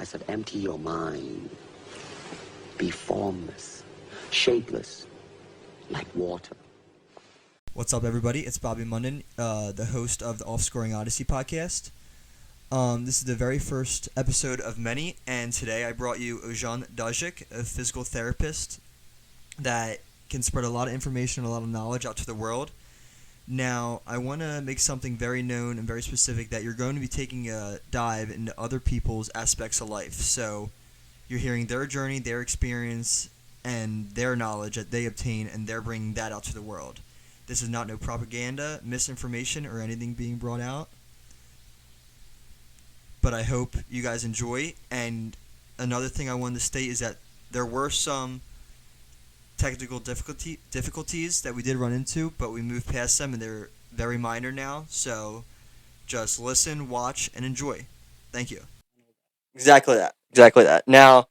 said, empty your mind. Be formless, shapeless, like water. What's up, everybody? It's Bobby Munden, the host of the Offscouring Odyssey podcast. This is the very first episode of many, and today I brought you Ojan Dajic, a physical therapist that can spread a lot of information, a lot of knowledge out to the world. Now, I want to make something very known and very specific, that you're going to be taking a dive into other people's aspects of life. So you're hearing their journey, their experience, and their knowledge that they obtain, and they're bringing that out to the world. This is not no propaganda, misinformation, or anything being brought out. But I hope you guys enjoy. And another thing I wanted to state is that there were some technical difficulties that we did run into, but we moved past them, and they're very minor now. So just listen, watch, and enjoy. Thank you. Exactly that. Now,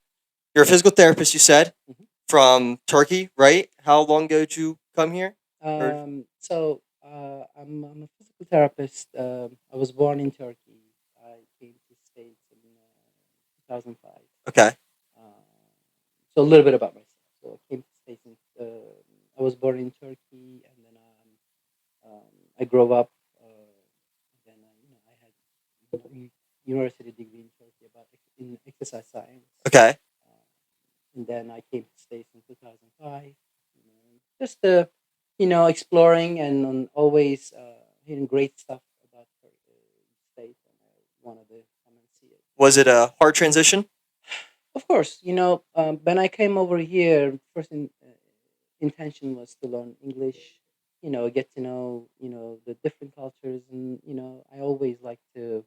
you're a physical therapist, you said, from Turkey, right? How long ago did you come here? I'm a physical therapist. I was born in Turkey. I came to the States in 2005. Okay. So a little bit about myself. So I came to the States. I was born in Turkey, and then I grew up. Then I had a university degree in Turkey in exercise science. Okay. And then I came to the States in 2005. Just exploring and always hearing great stuff about the state, and I wanted to come and see it. Was it a hard transition? Of course, when I came over here, first intention was to learn English, get to know, the different cultures, and I always like to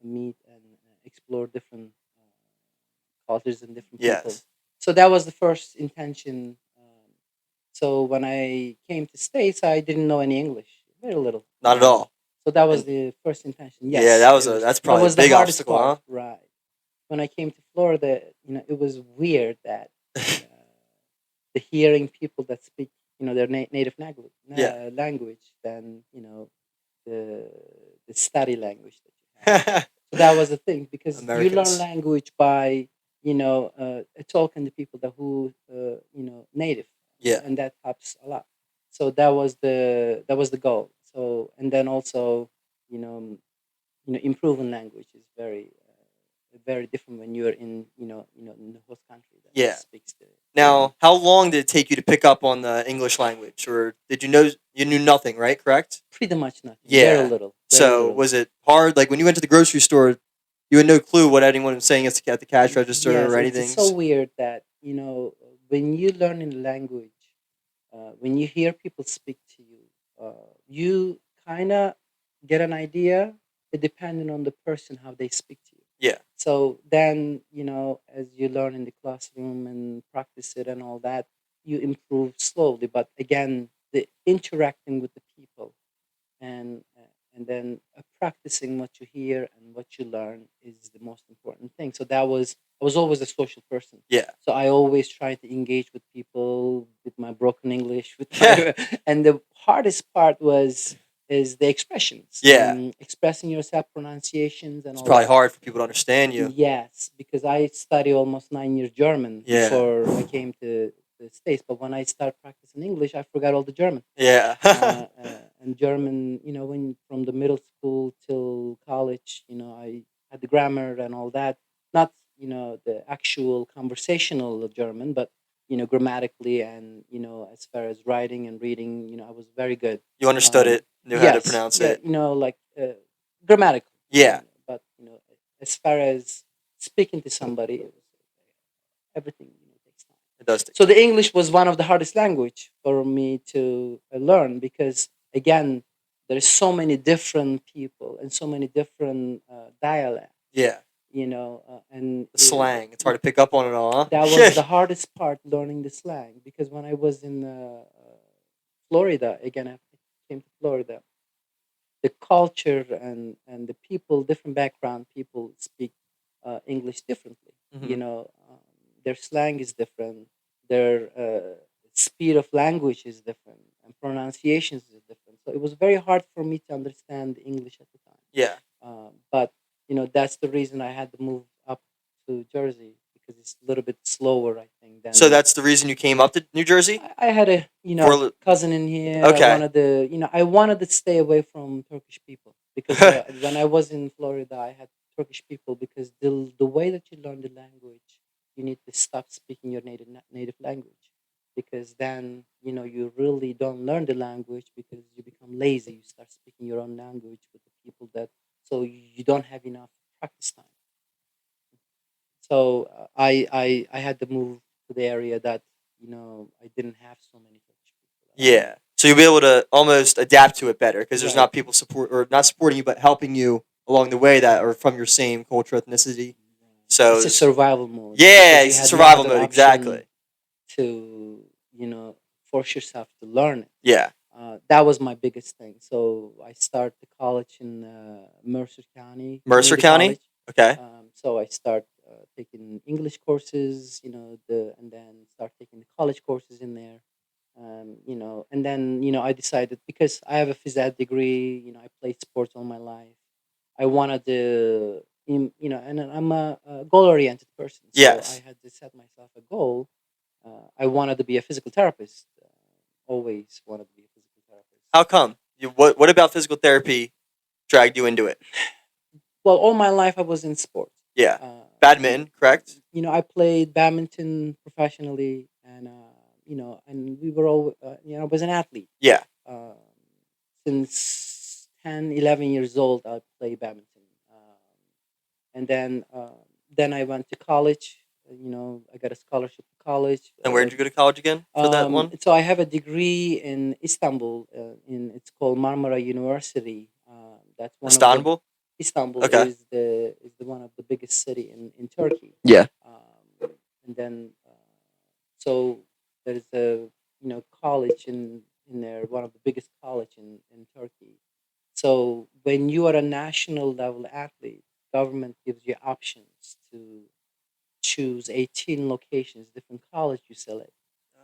meet and explore different cultures and different people. Yes. So that was the first intention. So when I came to States, I didn't know any English, very little. Not at all. So that was the first intention. Yes, Yeah, that's probably a big obstacle, huh? Right. When I came to Florida, it was weird that the hearing people that speak, their native language, than the study language that you have. So that was the thing, because you learn language by talking to people who native. Yeah. And that helps a lot. So that was the goal. So, and then also, improving language is very very different when you're in in the host country that speaks the. Now, how long did it take you to pick up on the English language, or did you know you knew nothing, right? Correct? Pretty much nothing. Yeah. Very little. Was it hard? Like when you went to the grocery store, you had no clue what anyone was saying at the cash register or anything? It's so weird that when you learn a language, when you hear people speak to you, you kind of get an idea, depending on the person, how they speak to you. Yeah. So then, as you learn in the classroom and practice it and all that, you improve slowly. But again, the interacting with the people and then practicing what you hear and what you learn is the most important thing. So I was always a social person. Yeah. So I always try to engage with people with my broken English. And the hardest part is the expressions. Yeah. Expressing yourself, pronunciations, and it's all probably that. hard for people to understand you. Yes, because I studied almost 9 years German before I came to the States. But when I started practicing English, I forgot all the German. Yeah. And German, when from the middle school till college, I had the grammar and all that. Not, the actual conversational German, but grammatically and as far as writing and reading, I was very good. You understood it, knew how to pronounce it. Like grammatically. Yeah. But as far as speaking to somebody, everything takes time. It does. So the English was one of the hardest language for me to learn, because again, there's so many different people and so many different dialects. Yeah. And the slang. It's hard to pick up on it all, huh? That was the hardest part, learning the slang, because when I was in Florida, again, I came to Florida, the culture and the people, different background people speak English differently. Mhm. Their slang is different, their speed of language is different, and pronunciations is different. So it was very hard for me to understand English at the time. Yeah. But that's the reason I had to move up to Jersey because it's a little bit slower, I think. So Than that's the reason you came up to New Jersey? I had a For cousin in here. I Okay. wanted to I wanted to stay away from Turkish people because when I was in Florida, I had Turkish people because the way that you learn the language, you need to stop speaking your native language because then you really don't learn the language because you become lazy. You start speaking your own language with the people that so you don't have enough practice time. So I had to move to the area that I didn't have so many Turkish people. Yeah. So you'll be able to almost adapt to it better because there's Right. not people support or not supporting you, but helping you along the way that are from your same culture, ethnicity. So It's a survival mode. yeah, Because you it's had no survival other mode. option Exactly. to force yourself to learn it. Yeah. That was my biggest thing. So I started the college in Mercer County. Mercer Community County. College. Okay. So I start taking English courses, and then start taking the college courses in there. And then I decided because I have a phys ed degree, I played sports all my life. I wanted to, and I'm a goal-oriented person, so I Yes. had to set myself a goal. I wanted to be a physical therapist. Always wanted to be a physical therapist. How come? What about physical therapy dragged you into it? Well, all my life I was in sports. Yeah. You, Badminton, correct? I played badminton professionally, and and we were all, I was an athlete. Yeah. Um, since 10, 11 years old, I played badminton. And then I went to college. I got a scholarship to college. And where did you go to college again for that one? So I have a degree in Istanbul. It's called Marmara University. That's one of the Istanbul. Istanbul Okay. is the one of the biggest city in Turkey. Yeah. And then so there's a college in there, one of the biggest college in Turkey. So when you are a national level athlete, government gives you options to choose 18 locations, different college you select.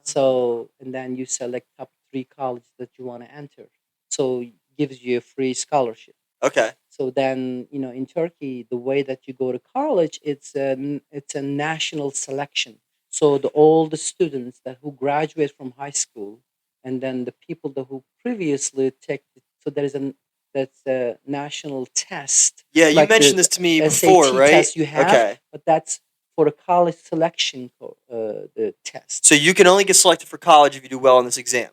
So and then you select top 3 colleges that you want to enter. So it gives you a free scholarship. Okay. So then in Turkey, the way that you go to college, it's a national selection. So all the students that who graduate from high school, and then the people that who previously take, so that's a national test. Yeah, you Like mentioned this to me the before, SAT right? test you have, Okay. but that's for a college selection the test. So you can only get selected for college if you do well on this exam.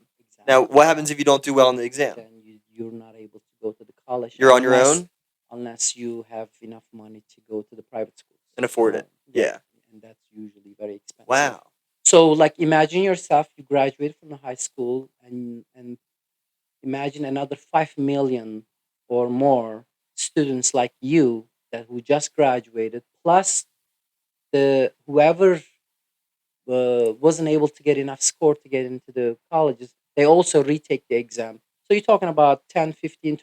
Now, Exactly. what happens if you don't do well on the exam? Then you're not able to go to the college You're on your own unless you have enough money to go to the private schools. and afford it. Yeah. And that's usually very expensive. Wow. So, like, imagine yourself, you graduate from the high school, and imagine another 5 million or more students like you that who just graduated, plus the whoever wasn't able to get enough score to get into the colleges, they also retake the exam. So you're talking about 10, 15,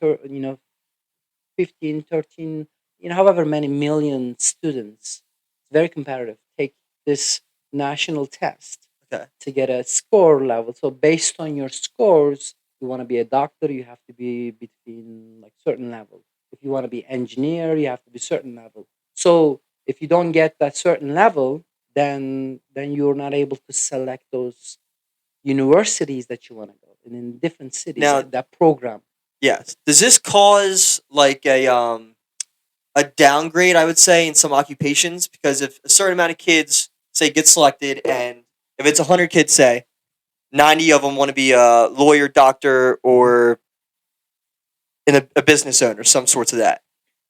15, 13, however many million students. It's very competitive. Take this national test Okay. to get a score level. So based on your scores, you want to be a doctor, you have to be between like certain level. If you want to be engineer, you have to be certain level. So if you don't get that certain level, then you're not able to select those universities that you want to go in different cities. Now- that program. Yes. Does this cause like a downgrade, I would say, in some occupations? Because if a certain amount of kids say get selected, and if it's 100 kids, say 90 of them want to be a lawyer, doctor, or in a business owner, some sorts of that.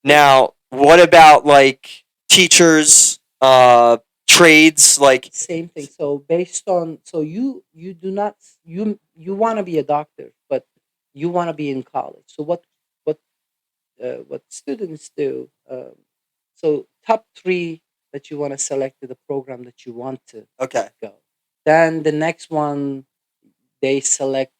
Now, what about like teachers, trades, like Same thing. So based on you do not you want to be a doctor, but you want to be in college. So what students do? So top 3 that you want to select to the program that you want to okay, go. Then the next one they select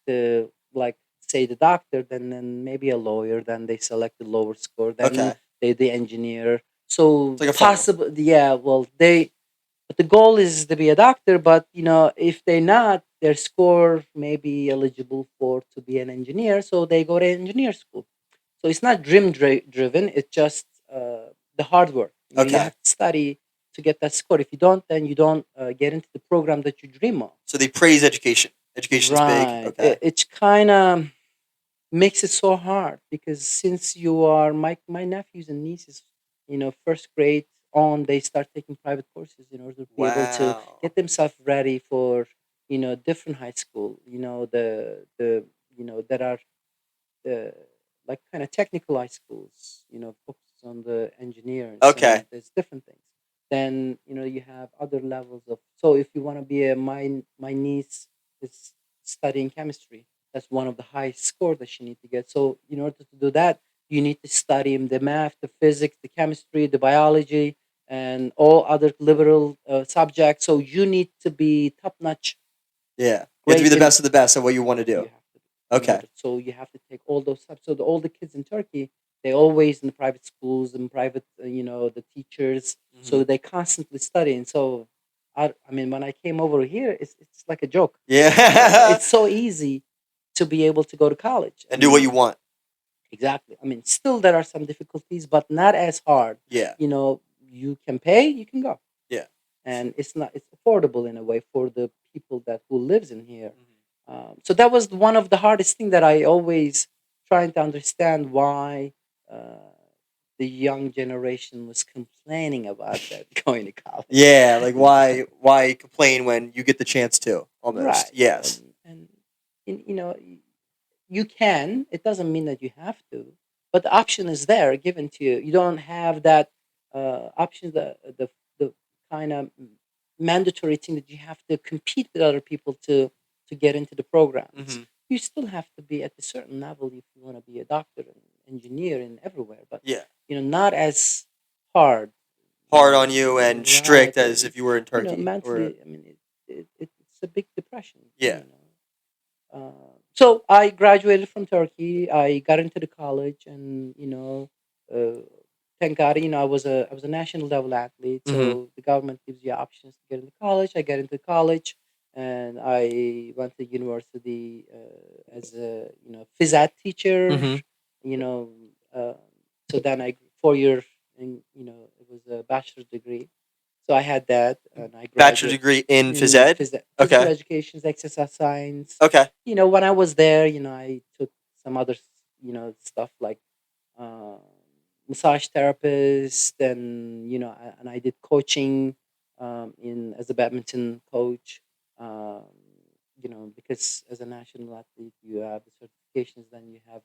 like say the doctor, then maybe a lawyer, then they select the lower score, then okay, they the engineer. So It's like a funnel. possible, yeah. Well, but the goal is to be a doctor. But if they not, their score may be eligible for to be an engineer, so they go to engineer school. So it's not dream driven. It's just the hard work. You Okay. have to study to get that score. If you don't, then you don't get into the program that you dream of. So they praise education. Education's big. Right. Okay. It's kind of makes it so hard because since you are my nephews and nieces, first grade on, they start taking private courses in order to be able to Wow. get themselves ready for different high school. That are the like kind of technical high schools. Focus on the engineers. Okay. And there's different things. Then you have other levels of. So if you want to be my niece is studying chemistry. That's one of the highest score that she need to get. So in order to do that, you need to study the math, the physics, the chemistry, the biology, and all other liberal subjects. So you need to be top notch. Yeah. You have to be the best of the best at what you want to do. You have to. Okay. So you have to take all those steps. So all the kids in Turkey, they always in the private schools and private, the teachers. So they constantly studying. So I mean, when I came over here, it's like a joke. Yeah. It's so easy to be able to go to college And do what you want. Exactly. I mean, still there are some difficulties, but not as hard. Yeah. You can pay, you can go. Yeah. And it's affordable in a way for the people who lives in here. So that was one of the hardest thing that I always trying to understand why the young generation was complaining about that going to college. Yeah, like why complain when you get the chance to? Almost. Right. Yes. And you can. It doesn't mean that you have to, but the option is there, given to you. You don't have that option, the kind of mandatory thing that you have to compete with other people to get into the programs. You still have to be at a certain level if you want to be a doctor and engineer and everywhere, but Yeah. not as hard On you and strict as if you were in Turkey. Mentally, I mean, it's a big depression. Yeah. So I graduated from Turkey. I got into the college, and uh, thank God, I was a national level athlete. So the government gives you options to get into college. I got into college, and I went to university as a phys ed teacher. You know, so then I 4 years, and it was a bachelor's degree. So I had that, and I Bachelor's graduated degree in phys ed? physical education, exercise science. Okay. When I was there, I took some other, stuff like uh, massage therapist, and and I did coaching in as a badminton coach. Um, because as a national athlete, you have the certifications, then you have,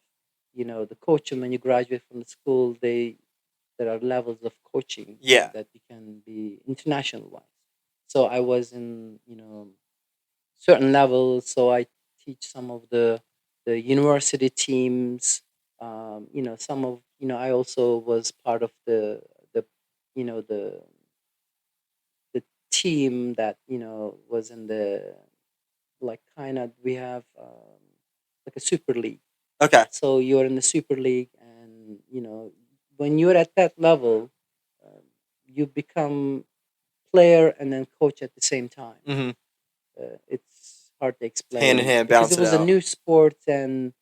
the coach, and when you graduate from the school, there are levels of coaching that you can be international wise. So I was in certain levels. So I teach some of the university teams. Some of I also was part of the the team that was in the like kind of we have like a super league. Okay. So you're in the super league, and when you're at that level, you become player and then coach at the same time. It's hard to explain. Hand in hand, because balance it was it a out. new sport, and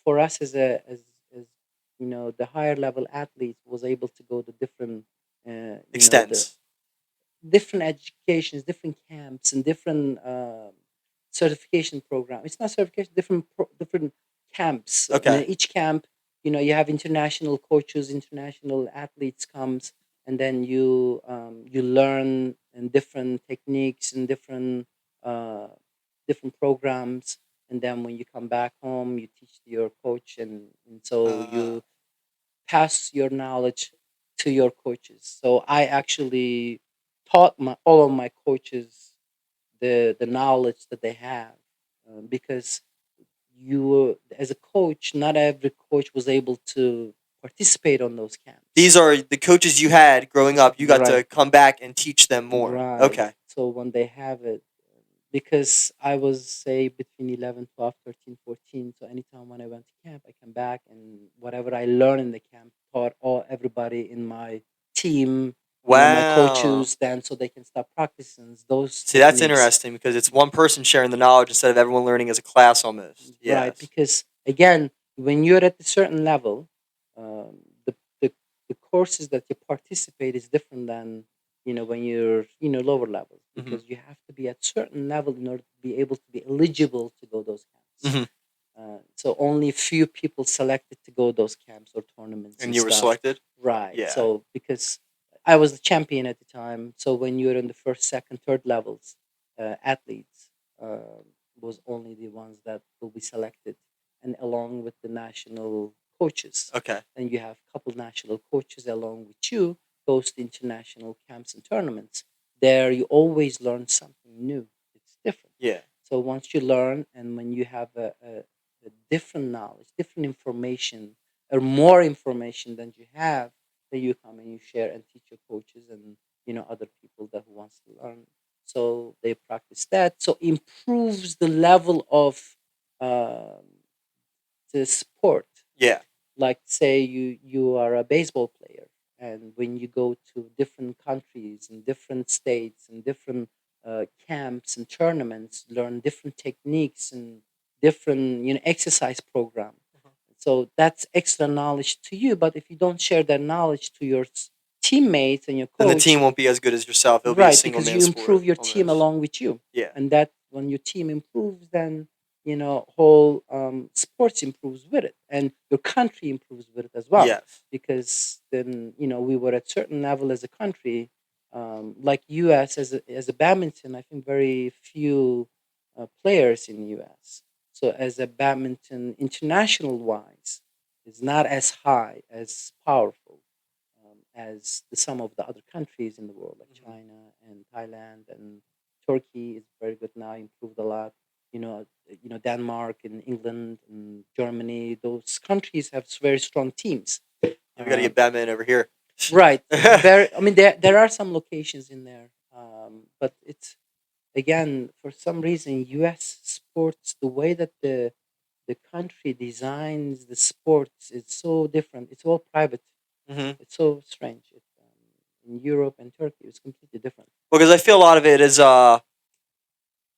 for us as the higher level athletes was able to go to different Extents. different educations, different camps, and different certification program. It's not certification, different camps. Okay. And in each camp, you have international coaches, international athletes comes, and then you learn in different techniques and uh, different programs. And then when you come back home, you teach your coach, and so you pass your knowledge to your coaches. So I actually taught all of my coaches the knowledge that they have, because as a coach, not every coach was able to participate on those camps. These are the coaches you had growing up. You got to Right. come back and teach them more. Right. Okay. So when they have it, because I was, say, between 11, 12, 13, 14. So anytime when I went to camp, I come back, and whatever I learned in the camp taught everybody in my team, my Wow. coaches, then so they can start practicing those See, that's techniques. interesting because it's one person sharing the knowledge instead of everyone learning as a class almost. Right, Yes. because again, when you're at a certain level, the, the the courses that you participate is different than when you're lower levels, Hmm. because you have to be at certain level in order to be able to be eligible to go those camps. Hmm. So only few people selected to go those camps or tournaments And and you were stuff. selected? Right. Yeah. So because I was the champion at the time, so when you're in the first, second, third levels, athletes was only the ones that will be selected, and along with the national coaches, Okay. and you have a couple national coaches along with you goes to international camps and tournaments. There, you always learn something new. It's different. Yeah. So once you learn, and when you have a different knowledge, different information, or more information than you have, then you come and you share and teach your coaches and other people that who wants to learn. So they practice that. So improves the level of um, the sport. Yeah. Like say you are a baseball player, and when you go to different countries and different states and different camps and tournaments, learn different techniques and different exercise program. So that's extra knowledge to you, but if you don't share that knowledge to your teammates and your Then the coach, team won't be as good as yourself. It'll be a right, single because man you sport improve your team almost. along with you, Yeah. and that when your team improves, then whole sports improves with it, and your country improves with it as well, Yes. because then we were at certain level as a country, like us as a badminton. I think very few players in us. So as a badminton international wise is not as high as powerful as some of the other countries in the world, like Mhm. China and Thailand and Turkey is very good now, improved a lot. Denmark and England and Germany. Those countries have very strong teams. Yeah, we got to Uh, get Batman over here. right. Very. I mean, there are some locations in there, but it's again for some reason U.S. sports, the way that the country designs the sports is so different. It's all private. Hmm. It's so strange. In Europe and Turkey, it's completely different. Well, because I feel a lot of it is when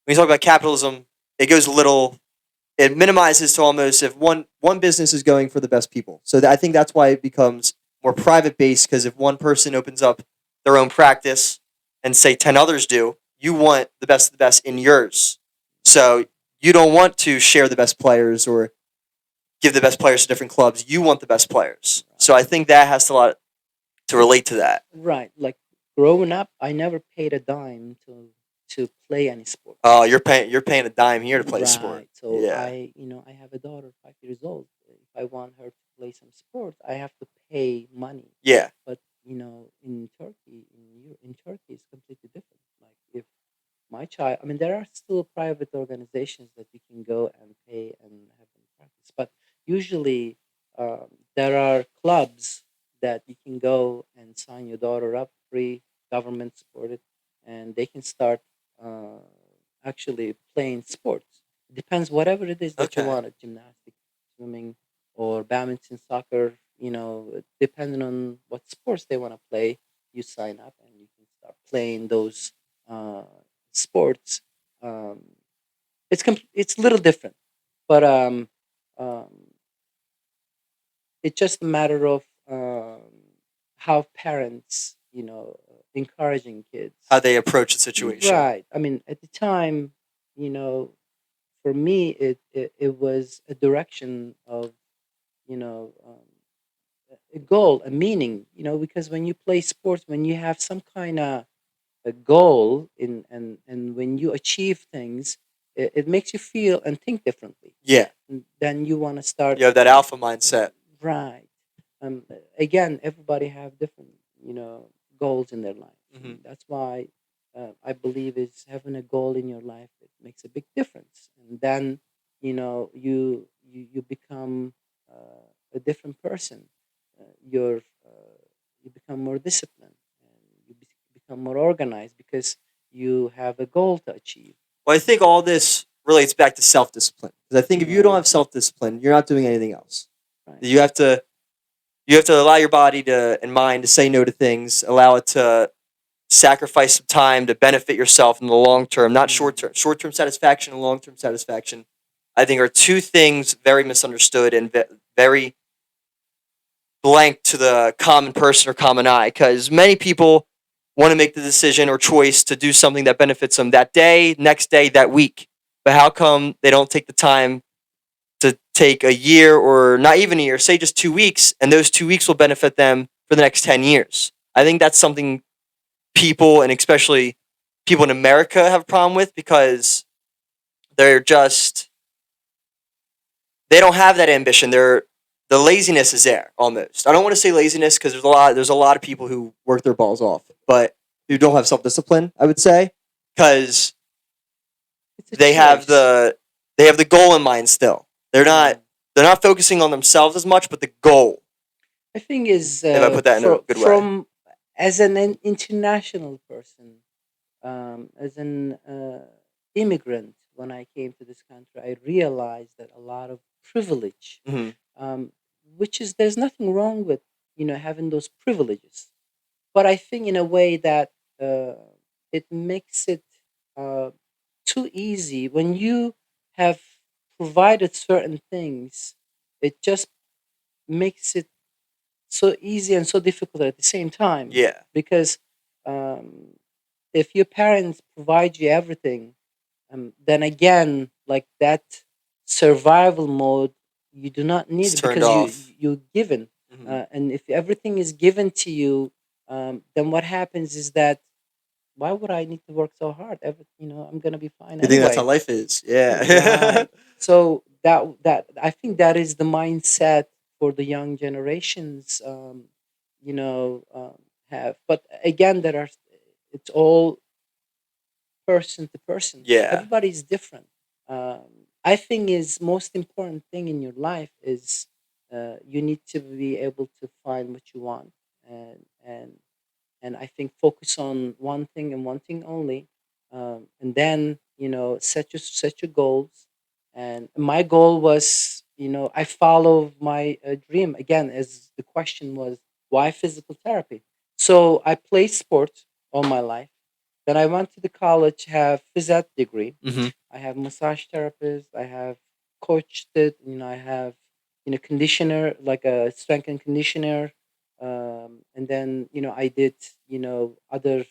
you talk about capitalism, it goes a little. It minimizes to almost if one business is going for the best people. So I think that's why it becomes more private based. Because if one person opens up their own practice and say 10 others do, you want the best of the best in yours. So you don't want to share the best players or give the best players to different clubs. You want the best players. So I think that has a lot to relate to that. Right. Like growing up, I never paid a dime to play any sport. Oh, you're paying a dime here to play sport. Right. So Yeah. I have a daughter 5 years old. If I want her to play some sport, I have to pay money. Yeah. But in Turkey, in Turkey, it's completely different. Like if my child, I mean, there are still private organizations that you can go and pay and have them practice, but usually there are clubs that you can go and sign your daughter up free, government supported, and they can start uh, actually playing sports. It depends whatever it is that you Okay. want, gymnastics, swimming, or badminton, soccer. Depending on what sports they want to play, you sign up and you can start playing those uh, sports. Um, it's a little different, but um, it's just a matter of how parents, encouraging kids. How they approach the situation. Right. I mean, at the time, you know, for me, it was a direction of, you know, a goal, a meaning, because when you play sports, when you have some kind of a goal and when you achieve things, it makes you feel and think differently. Yeah. And then you want to start. You have that alpha mindset. Right. Again, everybody have different, goals in their life. Hmm. And that's why I believe is having a goal in your life. It makes a big difference. And then, you become a different person. You're you become more disciplined, and you become more organized because you have a goal to achieve. Well, I think all this relates back to self discipline. Because I think if you don't Right. have self discipline, you're not doing anything else. Right. You have to allow your body to and mind to say no to things, allow it to sacrifice some time to benefit yourself in the long term, not short term. Short term satisfaction and long term satisfaction, I think, are two things very misunderstood and very blank to the common person or common eye. Because many people want to make the decision or choice to do something that benefits them that day, next day, that week. But how come they don't take the time to take a year, or not even a year, say just 2 weeks, and those 2 weeks will benefit them for the next 10 years? I think that's something people, and especially people in America, have a problem with, because they're just, they don't have that ambition. The laziness is there almost. I don't want to say laziness, because there's a lot of people who work their balls off, but who don't have self discipline, I would say, because It's a they have choice. the goal in mind still. They're not focusing on themselves as much, but the goal. I think is If I put that in a good way. from as an international person, as an immigrant, when I came to this country, I realized that a lot of privilege, Hmm. which is there's nothing wrong with having those privileges, but I think in a way that uh, it makes it uh, too easy when you have provided certain things. It just makes it so easy and so difficult at the same time, Yeah. because um, if your parents provide you everything, then again, like that survival mode, you do not need It's it turned because off. you're given. Hmm. And if everything is given to you, then what happens is that why would I need to work so hard? I'm gonna be fine You think that's how anyway. life is? Yeah. Right. So that I think that is the mindset for the young generations. Have, but again, it's all person to person. Yeah. Everybody's different. I think is most important thing in your life is you need to be able to find what you want, and I think focus on one thing and one thing only, and then set your goals. And my goal was, I follow my dream again, as the question was, why physical therapy? So I played sports all my life. Then I went to the college, have phys ed degree. Hmm. I have massage therapist. I have coached it. I have conditioner, like a strength and conditioner. And then I did other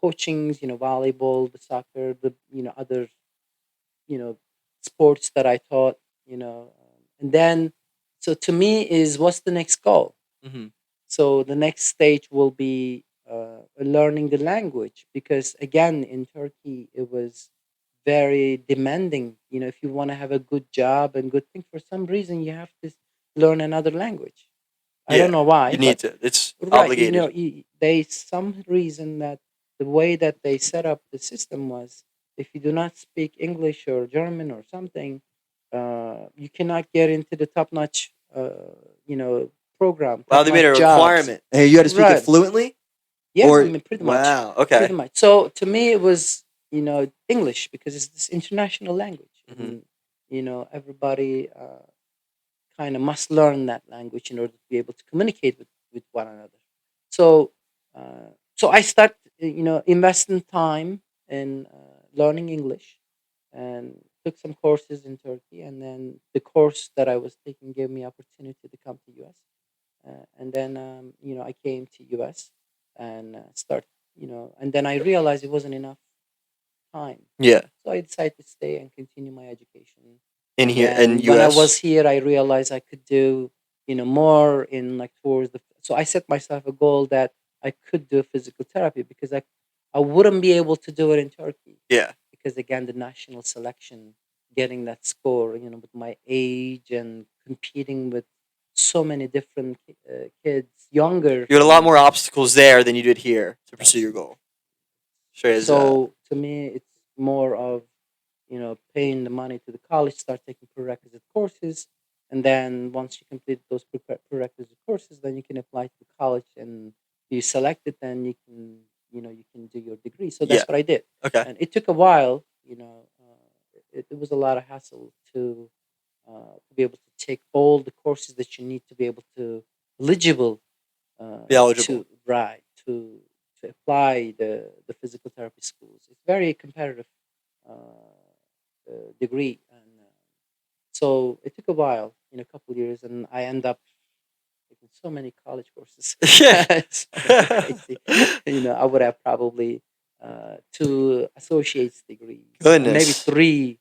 coachings. Volleyball, the soccer, the other you know sports that I taught. And then so to me is what's the next goal? Hmm. So the next stage will be learning the language, because again in Turkey it was very demanding. If you want to have a good job and good thing, for some reason you have to learn another language. I don't Yeah. know why, You need but to. It's right, obligated. they some reason that the way that they set up the system was, if you do not speak English or German or something, you cannot get into the top notch, you know, program, Wow, top they made notch a jobs. requirement. Hey, you had to speak it Right. fluently, Yeah, I or mean, pretty much, wow. Okay. So to me, it was English, because it's this international language, Hmm. and everybody kind of must learn that language in order to be able to communicate with one another. So, so I start, investing time in learning English, and took some courses in Turkey, and then the course that I was taking gave me opportunity to come to US, and then I came to US and start, and then I realized it wasn't enough time. Yeah. So I decided to stay and continue my education. In And here in then when I was U.S. here, I realized I could do, more in like towards the. So I set myself a goal that I could do physical therapy, because I wouldn't be able to do it in Turkey, Yeah. because again the national selection, getting that score, with my age and competing with so many different kids younger You had a than lot more me. obstacles there than you did here to Right. pursue your goal. Sure as So to me, it's more of paying the money to the college, start taking prerequisite courses, and then once you complete those prerequisite courses, then you can apply to college, and you select it, then you can do your degree. So yeah. that's what I did, Okay. and it took a while. It was a lot of hassle to be able to take all the courses that you need to be able to eligible Be eligible. to right to apply the physical therapy schools. It's very competitive degree, and so it took a while, a couple years, and I end up taken so many college courses. Yeah. It's crazy. I would have probably 2 associate's degrees, maybe Goodness. 3.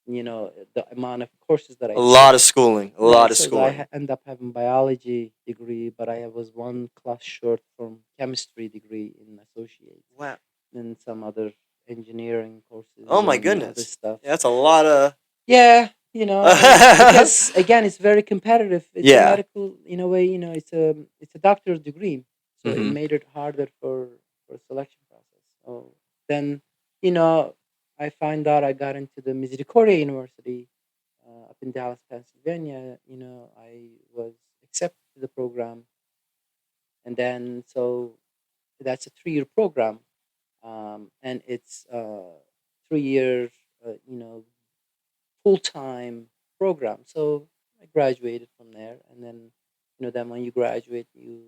The amount of courses that A I took. lot of schooling. A Right, lot of so I schooling. end up having biology degree, but I was one class short from chemistry degree in associate, Wow. and some other engineering courses Oh my and other goodness. stuff. Yeah, that's a lot of. Yeah, because again, it's very competitive. It's a Yeah. medical, in a way. It's a doctorate degree, so it Hmm. made it harder for selection process. So then, you know, I find out I got into the Misericordia University up in Dallas, Pennsylvania. I was accepted to the program, and then so that's a 3-year program, and it's 3 years, full time program. So I graduated from there, and then when you graduate, you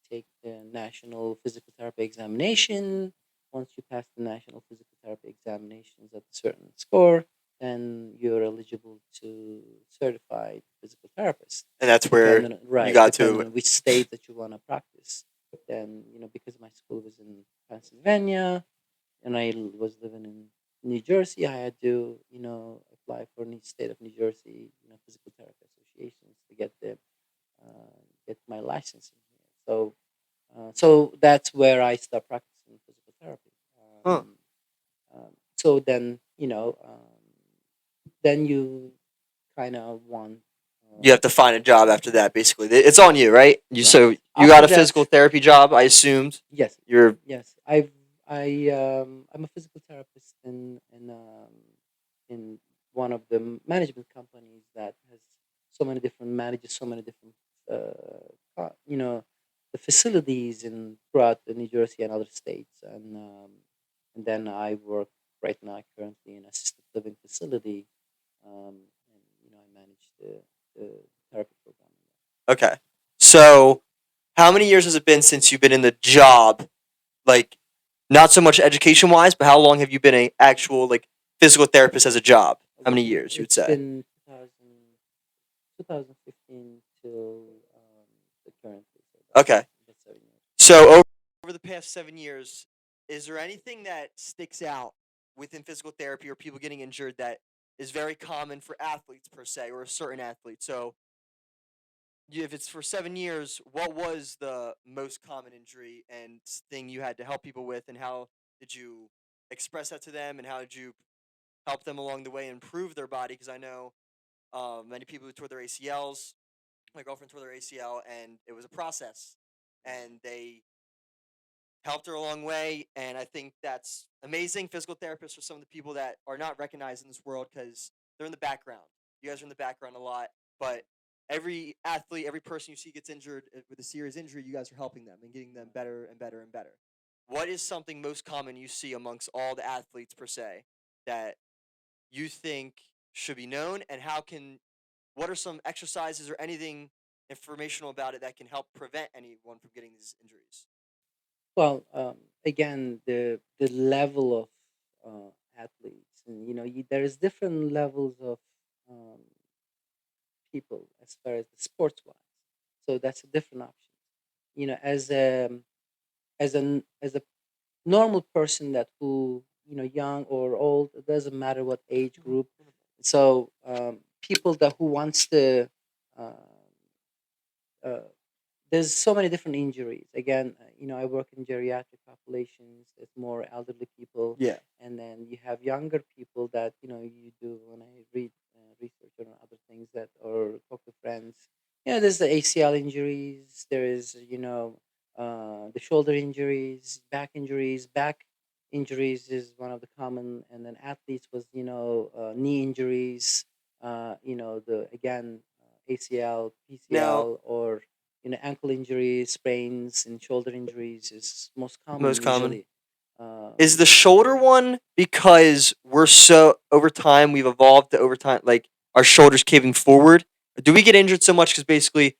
take the national physical therapy examination. Once you pass the national physical therapy examinations at a certain score, then you're eligible to certified physical therapist. And that's where Depending on, you right, got depending to. on which state that you want to practice. Then because my school was in Pennsylvania, and was living in New Jersey, I had to, apply for the state of New Jersey, physical therapy associations to get my license in here. So that's where I start practicing physical therapy. Huh. So then you kind of want. You have to find a job after that. Basically, it's on you, right? Right. You got After a physical that, therapy job. I assumed yes, you're. yes. I'm a physical therapist in one of the management companies that has so many different manages, so many different the facilities in throughout the New Jersey and other states, and then I work right now currently in assisted living facility, and I manage the therapy program. Okay. So, how many years has it been since you've been in the job? Like, not so much education wise, but how long have you been a actual like physical therapist as a job? How many years you would It's say? been 2015 till the current. So Okay. that's 7 years. So over the past 7 years, is there anything that sticks out within physical therapy or people getting injured that is very common for athletes per se, or a certain athlete? So if it's for 7 years, what was the most common injury and thing you had to help people with, and how did you express that to them, and how did you help them along the way improve their body? Because I know many people who tore their ACLs. My girlfriend tore their ACL, and it was a process, and they helped her a long way. And I think that's amazing. Physical therapists are some of the people that are not recognized in this world because they're in the background. You guys are in the background a lot, but every athlete, every person you see gets injured with a serious injury, you guys are helping them and getting them better and better and better. What is something most common you see amongst all the athletes per se that you think should be known, and what are some exercises or anything informational about it that can help prevent anyone from getting these injuries? Well, again, the level of athletes, and there is different levels of um, people as far as the sports wise. So that's a different option. As a normal person that who young or old, it doesn't matter what age group. So people that who wants to uh, uh, there's so many different injuries. Again, I work in geriatric populations. It's more elderly people, Yeah. and then you have younger people that you do when I read research on other things that or talk to friends. There's the ACL injuries. There is the shoulder injuries, back injuries. Back injuries is one of the common, and then athletes was knee injuries. The again ACL, Now, PCL, or ankle injuries, sprains, and shoulder injuries is most common most common. usually. Is the Um, shoulder one because we're so over time we've evolved to over time like our shoulders caving forward? Do we get injured so much because basically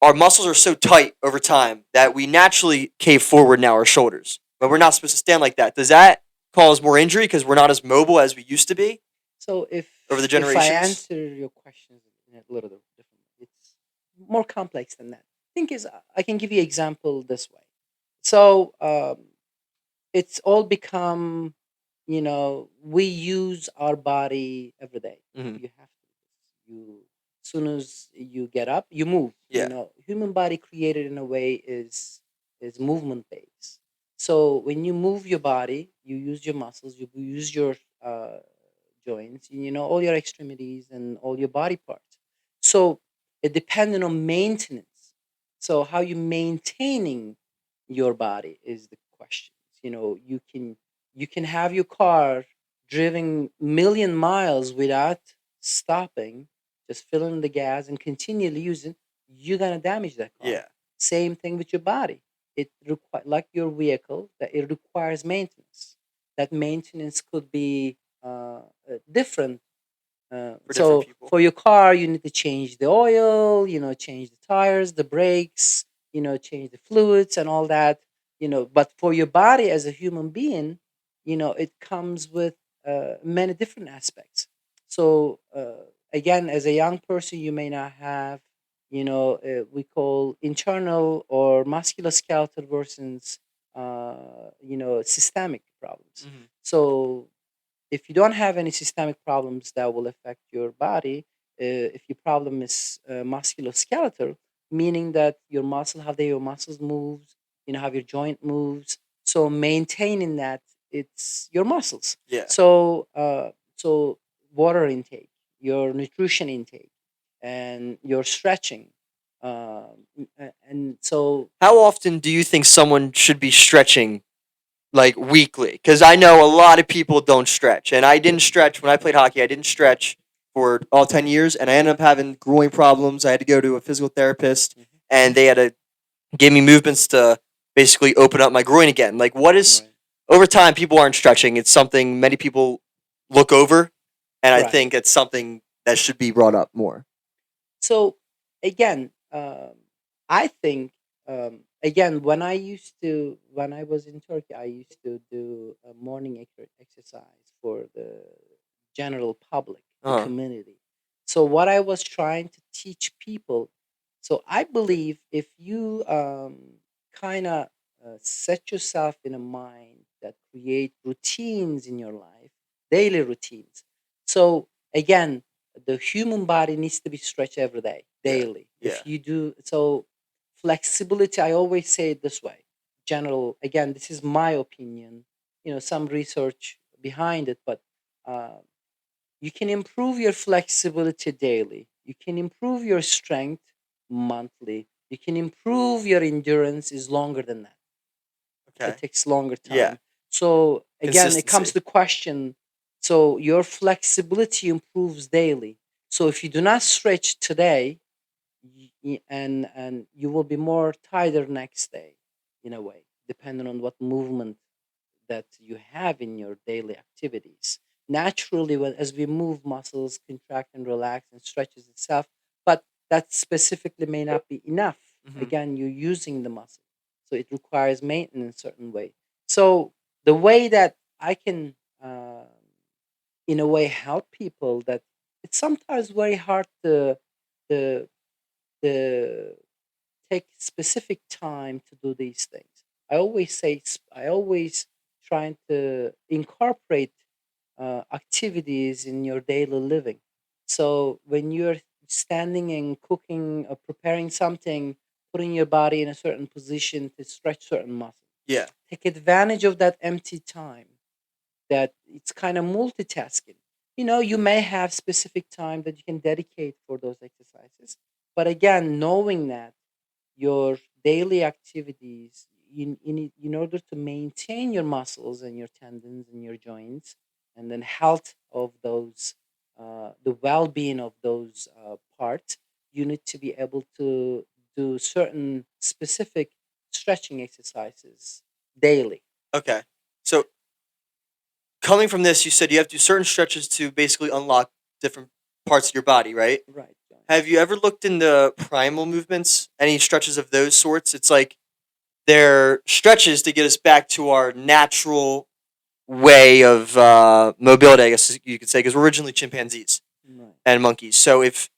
our muscles are so tight over time that we naturally cave forward now our shoulders, but we're not supposed to stand like that? Does that cause more injury because we're not as mobile as we used to be so over the if I generations? answer your questions in a little bit different, it's more complex than that. Think is I can give you example this way. So it's all become, we use our body every day. Hmm. You have to. You as soon as you get up, you move. Yeah. Human body created in a way is movement based. So when you move your body, you use your muscles, you use your joints, all your extremities and all your body parts. So it depending on maintenance. So how you maintaining your body is the question. You can have your car driving million miles without stopping, just filling the gas and continually using. You're gonna damage that car. Yeah. Same thing with your body. It like your vehicle, that it requires maintenance. That maintenance could be different. For different So people. for your car, you need to change the oil, change the tires, the brakes, change the fluids and all that. But for your body as a human being, it comes with many different aspects. So again, as a young person, you may not have, we call internal or musculoskeletal versus, systemic problems. Hmm. So if you don't have any systemic problems that will affect your body, if your problem is musculoskeletal, meaning that your muscle, how your muscles moves, how your joint moves. So maintaining that, it's your muscles. Yeah. So water intake, your nutrition intake, and your stretching. And so How often do you think someone should be stretching, like weekly? Because I know a lot of people don't stretch, and I didn't stretch when I played hockey. I didn't stretch for all 10 years, and I ended up having groin problems. I had to go to a physical therapist, Mhm. and they had to give me movements to basically open up my groin again. Like, what is Right. over time? People aren't stretching. It's something many people look over, and I Right. think it's something that should be brought up more. So again, I think again when I was in Turkey, I used to do a morning exercise for the general public, the Uh-huh. community. So what I was trying to teach people. So I believe if you kind of set yourself in a mind that create routines in your life, daily routines. So again, the human body needs to be stretched every day, Yeah. daily. Yeah. If you do so, flexibility. I always say it this way. General. Again, this is my opinion. Some research behind it, but uh, you can improve your flexibility daily. You can improve your strength monthly. You can improve your endurance is longer than that. Okay. It takes longer Yeah. time. So again, it comes Consistency. to question. So your flexibility improves daily. So if you do not stretch today, and you will be more tired next day, in a way, depending on what movement that you have in your daily activities. Naturally, as we move, muscles contract and relax and stretches itself, but that specifically may not be enough. Hmm. Again, you're using the muscle, so it requires maintenance a certain way. So the way that I can, in a way, help people, that it's sometimes very hard to, to take specific time to do these things. I always trying to incorporate activities in your daily living. So when you're standing and cooking or preparing something, putting your body in a certain position to stretch certain muscles. Yeah. Take advantage of that empty time, that it's kind of multitasking. You may have specific time that you can dedicate for those exercises. But again, knowing that your daily activities, in order to maintain your muscles and your tendons and your joints, and then health of those, the well-being of those parts, you need to be able to do certain specific stretching exercises daily. Okay. So coming from this, you said you have to do certain stretches to basically unlock different parts of your body, right? Right, John. Have you ever looked into primal movements? Any stretches of those sorts? It's like they're stretches to get us back to our natural way of mobility, I guess you could say, because we're originally chimpanzees Right. and monkeys. So if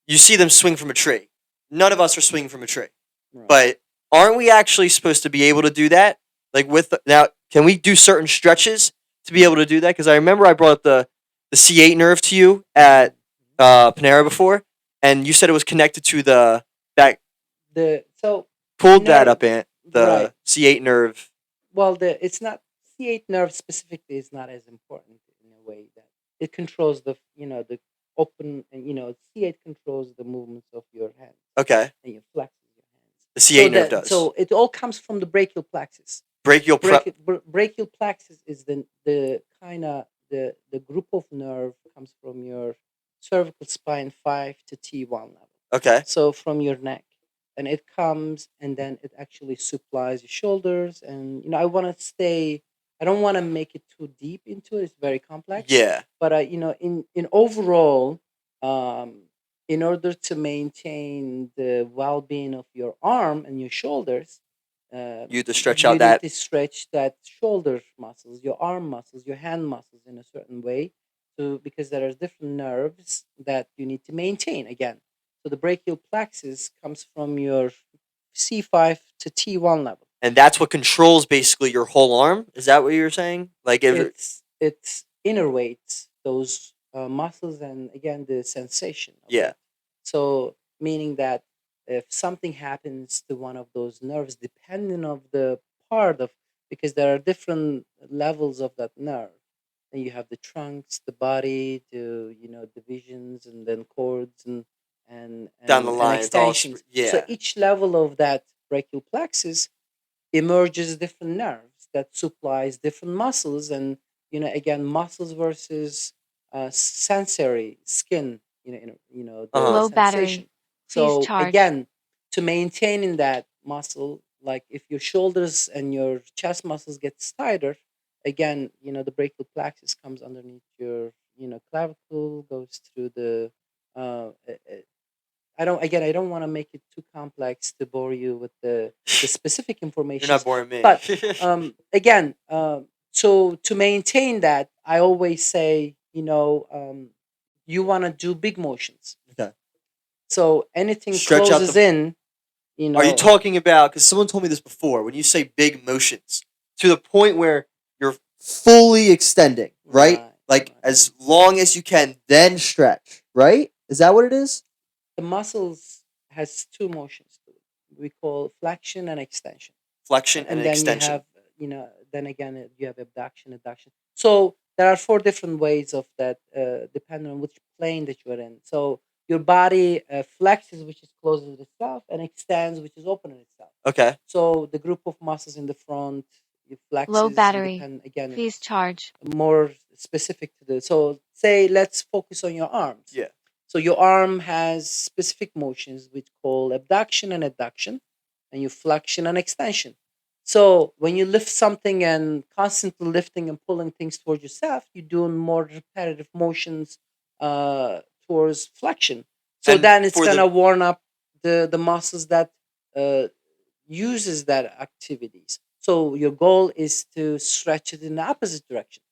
you see them swing from a tree, none of us are swinging from a tree. Right. But aren't we actually supposed to be able to do that? Like now, can we do certain stretches to be able to do that? Because I remember I brought the C8 nerve to you at Panera before, and you said it was connected to that pulled that nerve, up, Ant. right. The C8 nerve. Well, it's not C8 nerve specifically is not as important in a way that it controls the the open, and C8 controls the movements of your hands Okay. and your flexes your hands. The C8 nerve does. So it all comes from the brachial plexus. Brachial plexus is the kind of the group of nerve comes from your cervical spine 5 to T1 level. Okay. So from your neck, and it comes, and then it actually supplies your shoulders. And I don't want to make it too deep into it. It's very complex. Yeah. But in overall, in order to maintain the well-being of your arm and your shoulders, you have to stretch you out that. need to stretch that shoulder muscles, your arm muscles, your hand muscles in a certain way, because there are different nerves that you need to maintain again. So the brachial plexus comes from your C5 to T1 level. And that's what controls basically your whole arm? Is that what you're saying? Like it's innervates those muscles, and again the sensation. Yeah. So meaning that if something happens to one of those nerves, depending of the part of, because there are different levels of that nerve, and you have the trunks, the body, the divisions, and then cords, and down the line, extensions. So each level of that brachial plexus emerges different nerves that supplies different muscles, and again muscles versus sensory skin, the Low battery. sensation. Please So charge. again, to maintaining that muscle, like if your shoulders and your chest muscles gets tighter, again, the brachial plexus comes underneath your clavicle, goes through the I don't want to make it too complex to bore you with the specific information. You're not boring me. But again, so to maintain that, I always say, you want to do big motions. Okay. So anything Stretch closes in, Are you talking about, because someone told me this before, when you say big motions, to the point where you're fully extending, right? Like as long as you can, then stretch, right? Is that what it is? The muscles has two motions to it. We call flexion and extension. Flexion and then extension. you have, then again, you have abduction, adduction. So there are 4 different ways of that, depending on which plane that you're in. So your body flexes, which is closes itself, and extends, which is opening itself. Okay. So the group of muscles in the front, you flexes. Low battery. Again, please charge. More specific to the. So say let's focus on your arms. Yeah. So your arm has specific motions which call abduction and adduction, and you flexion and extension. So when you lift something and constantly lifting and pulling things towards yourself, you're doing more repetitive motions towards flexion. So And then it's for gonna warm up the muscles that uses that activities. So your goal is to stretch it in the opposite direction.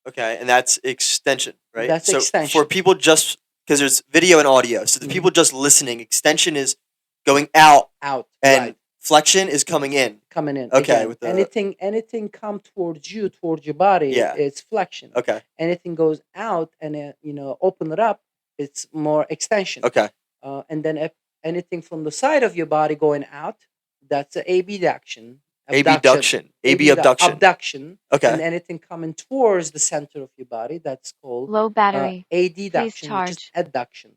Okay, and that's extension, right? That's so extension. For people just, because there's video and audio, so the people just listening, extension is going out, and right. Flexion is coming in. Coming in. Okay. Again, anything come towards you, towards your body, it's flexion. Okay. Anything goes out and open it up, it's more extension. Okay. And then if anything from the side of your body going out, that's an abduction. Abduction. Abduction. Okay. And anything coming towards the center of your body, that's called low battery. adduction, which is adduction.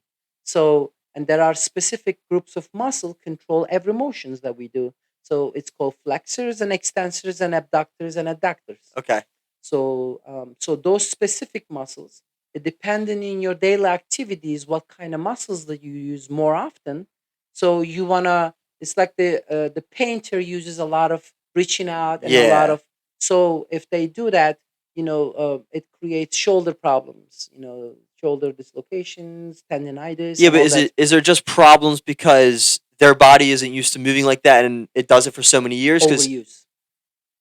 So, and there are specific groups of muscle control every motions that we do. So it's called flexors and extensors and abductors and adductors. Okay. So, so those specific muscles, depending in your daily activities, what kind of muscles that you use more often. So you wanna. It's like the painter uses a lot of reaching out and a lot of. So if they do that, it creates shoulder problems. Shoulder dislocations, tendinitis. Yeah, but is there just problems because their body isn't used to moving like that, and it does it for so many years? Overuse.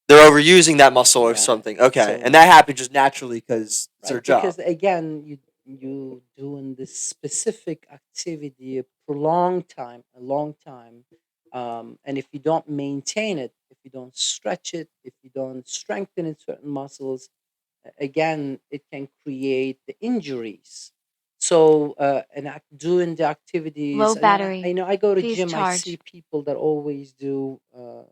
They're overusing that muscle or something. Okay, and that happens just naturally because it's their job. Because again, you doing this specific activity a prolonged time, a long time, and if you don't maintain it, if you don't stretch it, if you don't strengthen it, certain muscles, again, it can create the injuries. So, doing the activities, Low and I battery. know I go to Please gym, I see charge. people that always do uh,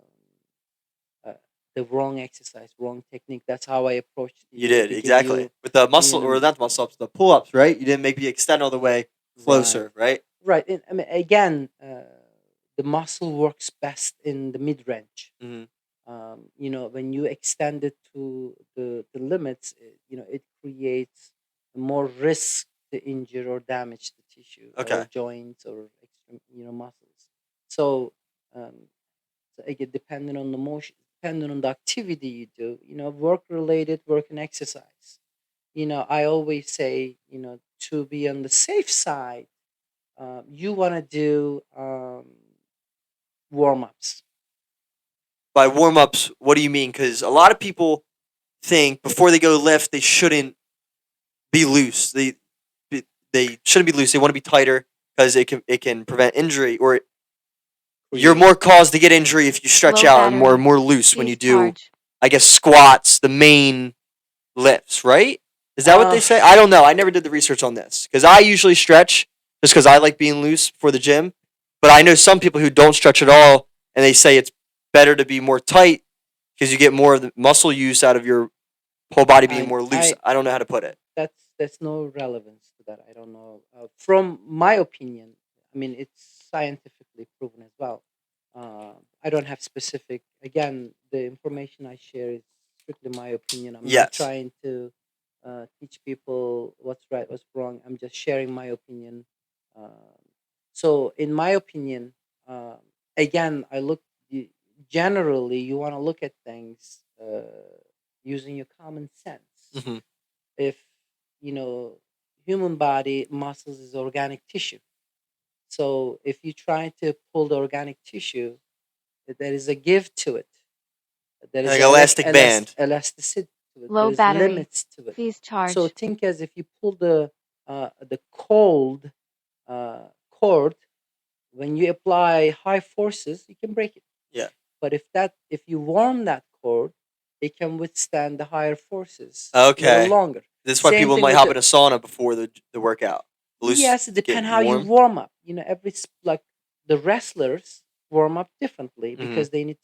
the wrong exercise, wrong technique. That's how I approach You the did, exactly. beginning. With the You muscle, or know, not the muscle ups, the pull ups, right? You didn't make me extend all the way right, closer, right? right. And, I mean, again, the muscle works best in the mid range. Hmm. When you extend it to the limits, it creates more risk to injure or damage the tissue or Okay. joints or muscles. So, again, depending on the motion, depending on the activity you do, work related, work and exercise. I always say, to be on the safe side, you want to do warm ups. By warm ups, what do you mean? Because a lot of people think before they go lift, they shouldn't be loose. They shouldn't be loose. They want to be tighter because it can prevent injury, or you're Create. more caused to get injury if you stretch Low out and more battery. more loose when you Please do, charge. I guess, squats, the main lifts, right? Is that what Uh, they say? I don't know. I never did the research on this because I usually stretch just because I like being loose for the gym. But I know some people who don't stretch at all, and they say it's better to be more tight because you get more of the muscle use out of your whole body being I more loose. I I don't know how to put it. that's no relevance to that. I don't know. From my opinion, I mean it's scientifically proven as well. I don't have specific. Again, the information I share is strictly my opinion. I'm not Yes. trying to teach people what's right, what's wrong. I'm just sharing my opinion. Um, so, in my opinion, um, again, generally you want to look at things using your common sense. Hmm. If you know human body muscles is organic tissue, so if you try to pull the organic tissue, there is a give to it, there is Like elastic band. elasticity to it, there Low is battery. limits to it. Please So charge. think as if you pull the cold cord, when you apply high forces you can break it. Yeah. But if you warm that cord, it can withstand the higher forces a little Okay. longer. This is why Same people thing might with hop the. in a sauna before the workout. Loose Yes, it to get depends how you warm. warm up. Like the wrestlers warm up differently Hmm. because they need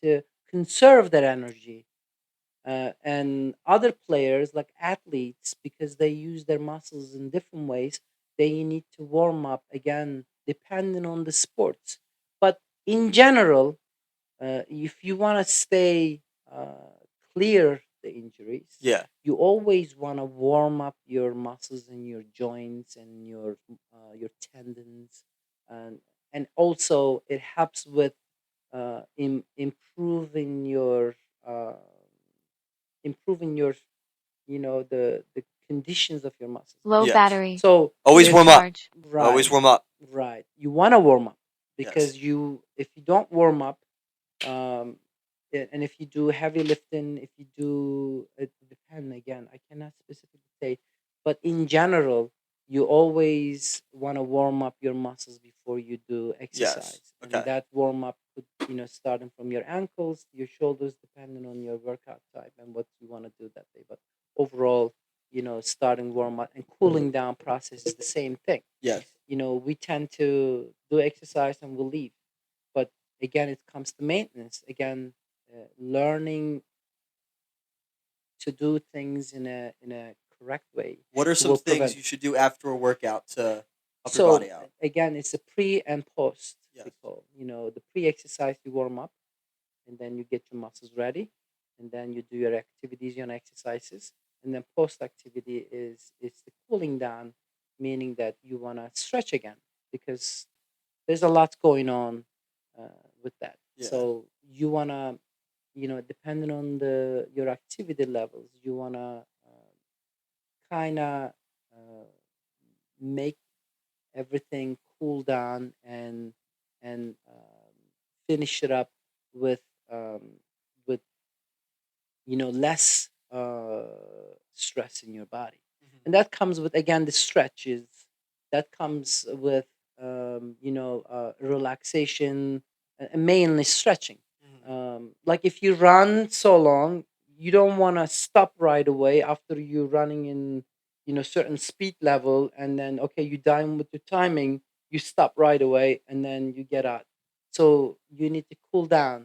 to conserve their energy. And other players, like athletes, because they use their muscles in different ways, they need to warm up again, depending on the sports. But in general, if you want to stay clear the injuries, Yeah. you always want to warm up your muscles and your joints and your tendons, and also it helps with uh, improving your the conditions of your muscles. Low Yes. battery. So Always Please warm if up. charge. right, Always warm up. right, you want to warm up Yes. because if you don't warm up, um, and if you do heavy lifting, if you do it depend again. I cannot specifically say, but in general, you always want to warm up your muscles before you do Yes. exercise, and Okay. that warm up could starting from your ankles to your shoulders, depending on your workout type and what you want to do that day. But overall, starting warm up and cooling down process is the same thing. Yes. We tend to do exercise and we'll leave, but again it comes to maintenance again, learning to do things in a correct way What are some will things prevent. you should do after a workout to help your So body out? again, it's a pre and post. Yes. We call, the pre-exercise, you warm up and then you get your muscles ready, and then you do your activities, your exercises, and then post activity is the cooling down, meaning that you want to stretch again because there's a lot going on with that. Yeah. So you want to, depending on the your activity levels, you want to kind of make everything cool down and finish it up with um, with less stress in your body. Mhm. And that comes with, again, the stretches. That comes with relaxation, and mainly stretching. Like if you run so long, you don't want to stop right away after you're running in certain speed level, and then okay, you done with your timing, you stop right away, and then you get out. So you need to cool down,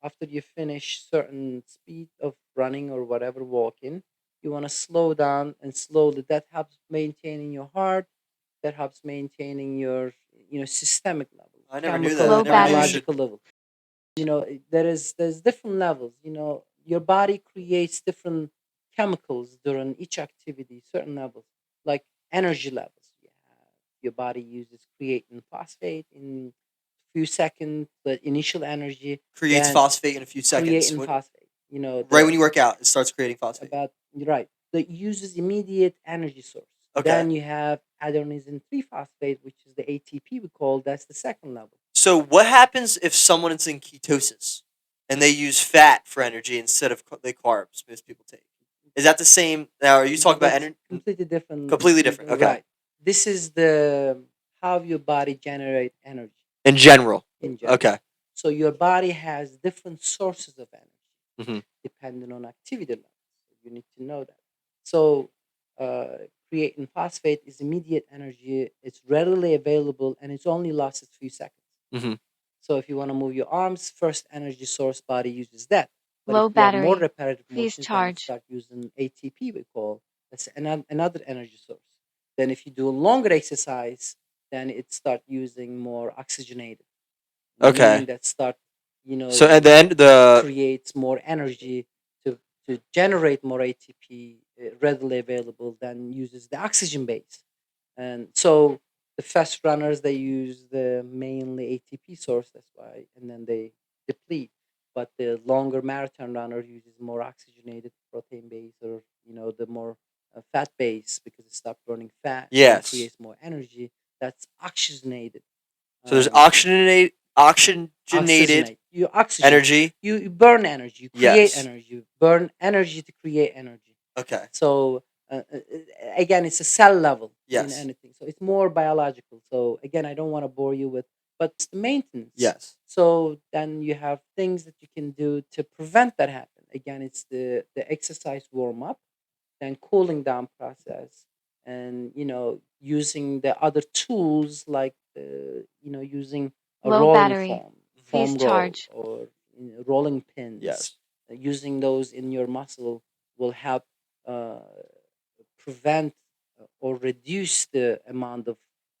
after you finish certain speed of running or whatever, walking. You want to slow down, and slowly that helps maintaining your heart, that helps maintaining your systemic level, I never knew chemical that. I and never knew you should. biological level. There's different levels. Your body creates different chemicals during each activity, certain levels, like energy levels. Your body uses creatine phosphate in few seconds, the initial energy. Creates Then phosphate in a few seconds. creatine phosphate, Right when you work out, it starts creating phosphate. about right, that uses immediate energy source. Okay. Then you have adenosine 3 phosphate, which is the ATP we call. That's the second level. So what happens if someone is in ketosis and they use fat for energy instead of the carbs most people take? Is that the same? Now, are you talking about That's energy? completely different. Completely different. Okay. Right. This is the how your body generate energy In general. in general. Okay. So your body has different sources of energy Mhm. depending on activity levels. You need to know that. So creatine phosphate is immediate energy. It's readily available, and it's only lasts a few seconds. Mhm. So if you want to move your arms, first energy source body uses that. But Low if you have more battery. repetitive Please motions, then you charge. start using ATP, we call. That's another energy source. Then if you do a longer exercise, then it start using more oxygenated. Okay. Meaning that start, So and then creates more energy to generate more ATP readily available than uses the oxygen base. And so the fast runners, they use the mainly ATP source, that's why, and then they deplete. But the longer marathon runner uses more oxygenated protein base, or the more fat base, because it stops burning fat and yes. creates more energy. That's oxygenated. So there's Um, oxygenated oxygenate. You oxygen. energy. You burn energy. You create Yes. energy. You burn energy to create energy. Okay. So again, it's a cell level in Yes. anything. So it's more biological. So again, I don't want to bore you with, but it's the maintenance. Yes. So then you have things that you can do to prevent that happen. Again, it's the exercise warm up, then cooling down process, and using the other tools, like using a Low rolling battery. foam Please roll, charge. or rolling pins. Yes. Using those in your muscle will help uh, prevent or reduce the amount of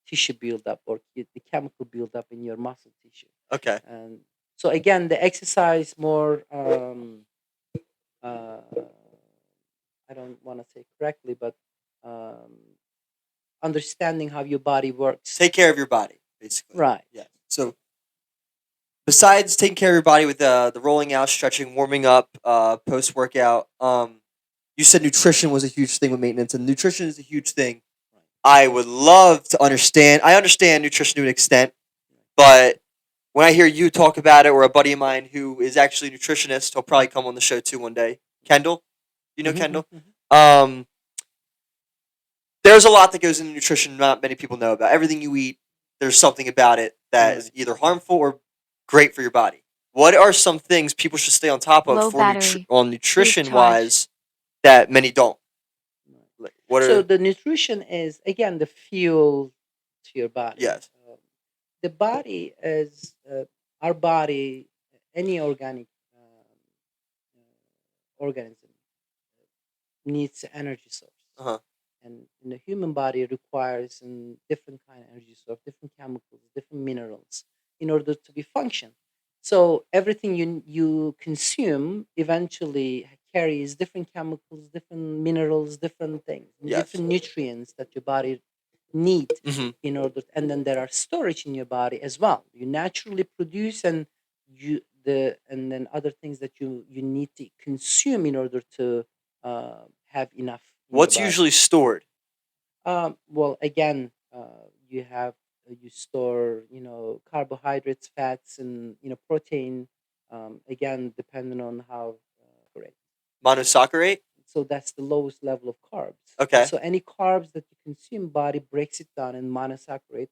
tissue buildup, or the chemical buildup in your muscle tissue. Okay. And so again, the exercise more uh, I don't want to say correctly, but um, understanding how your body works. Take care of your body, basically. Right. Yeah. So besides taking care of your body with the rolling out, stretching, warming up, post workout, you said nutrition was a huge thing with maintenance, and nutrition is a huge thing. I would love to understand. I understand nutrition to an extent, but when I hear you talk about it, or a buddy of mine who is actually a nutritionist, he'll probably come on the show too one day. Kendall, you know Kendall. There's a lot that goes into nutrition not many people know about. Everything you eat, there's something about it that is either harmful or great for your body. What are some things people should stay on top of Low for battery. nutrition Please wise that many don't? Like, what So are the nutrition is, again, the fuel to your body. yes? The body is our body, any organic organism needs energy source. Uh-huh. And in the human body requires different kind of energy source, different chemicals, different minerals in order to be function. So everything you consume eventually carries different chemicals, different minerals, different things, Yes. different nutrients that your body need Mhm. in order. And then there are storage in your body as well. You naturally produce, and and then other things that you need to consume in order to have enough in your What's body. usually stored? Well, again, you store carbohydrates, fats, and protein. Again, depending on how correct. Monosaccharate? so that's the lowest level of carbs. Okay. So any carbs that you consume, body breaks it down in monosaccharide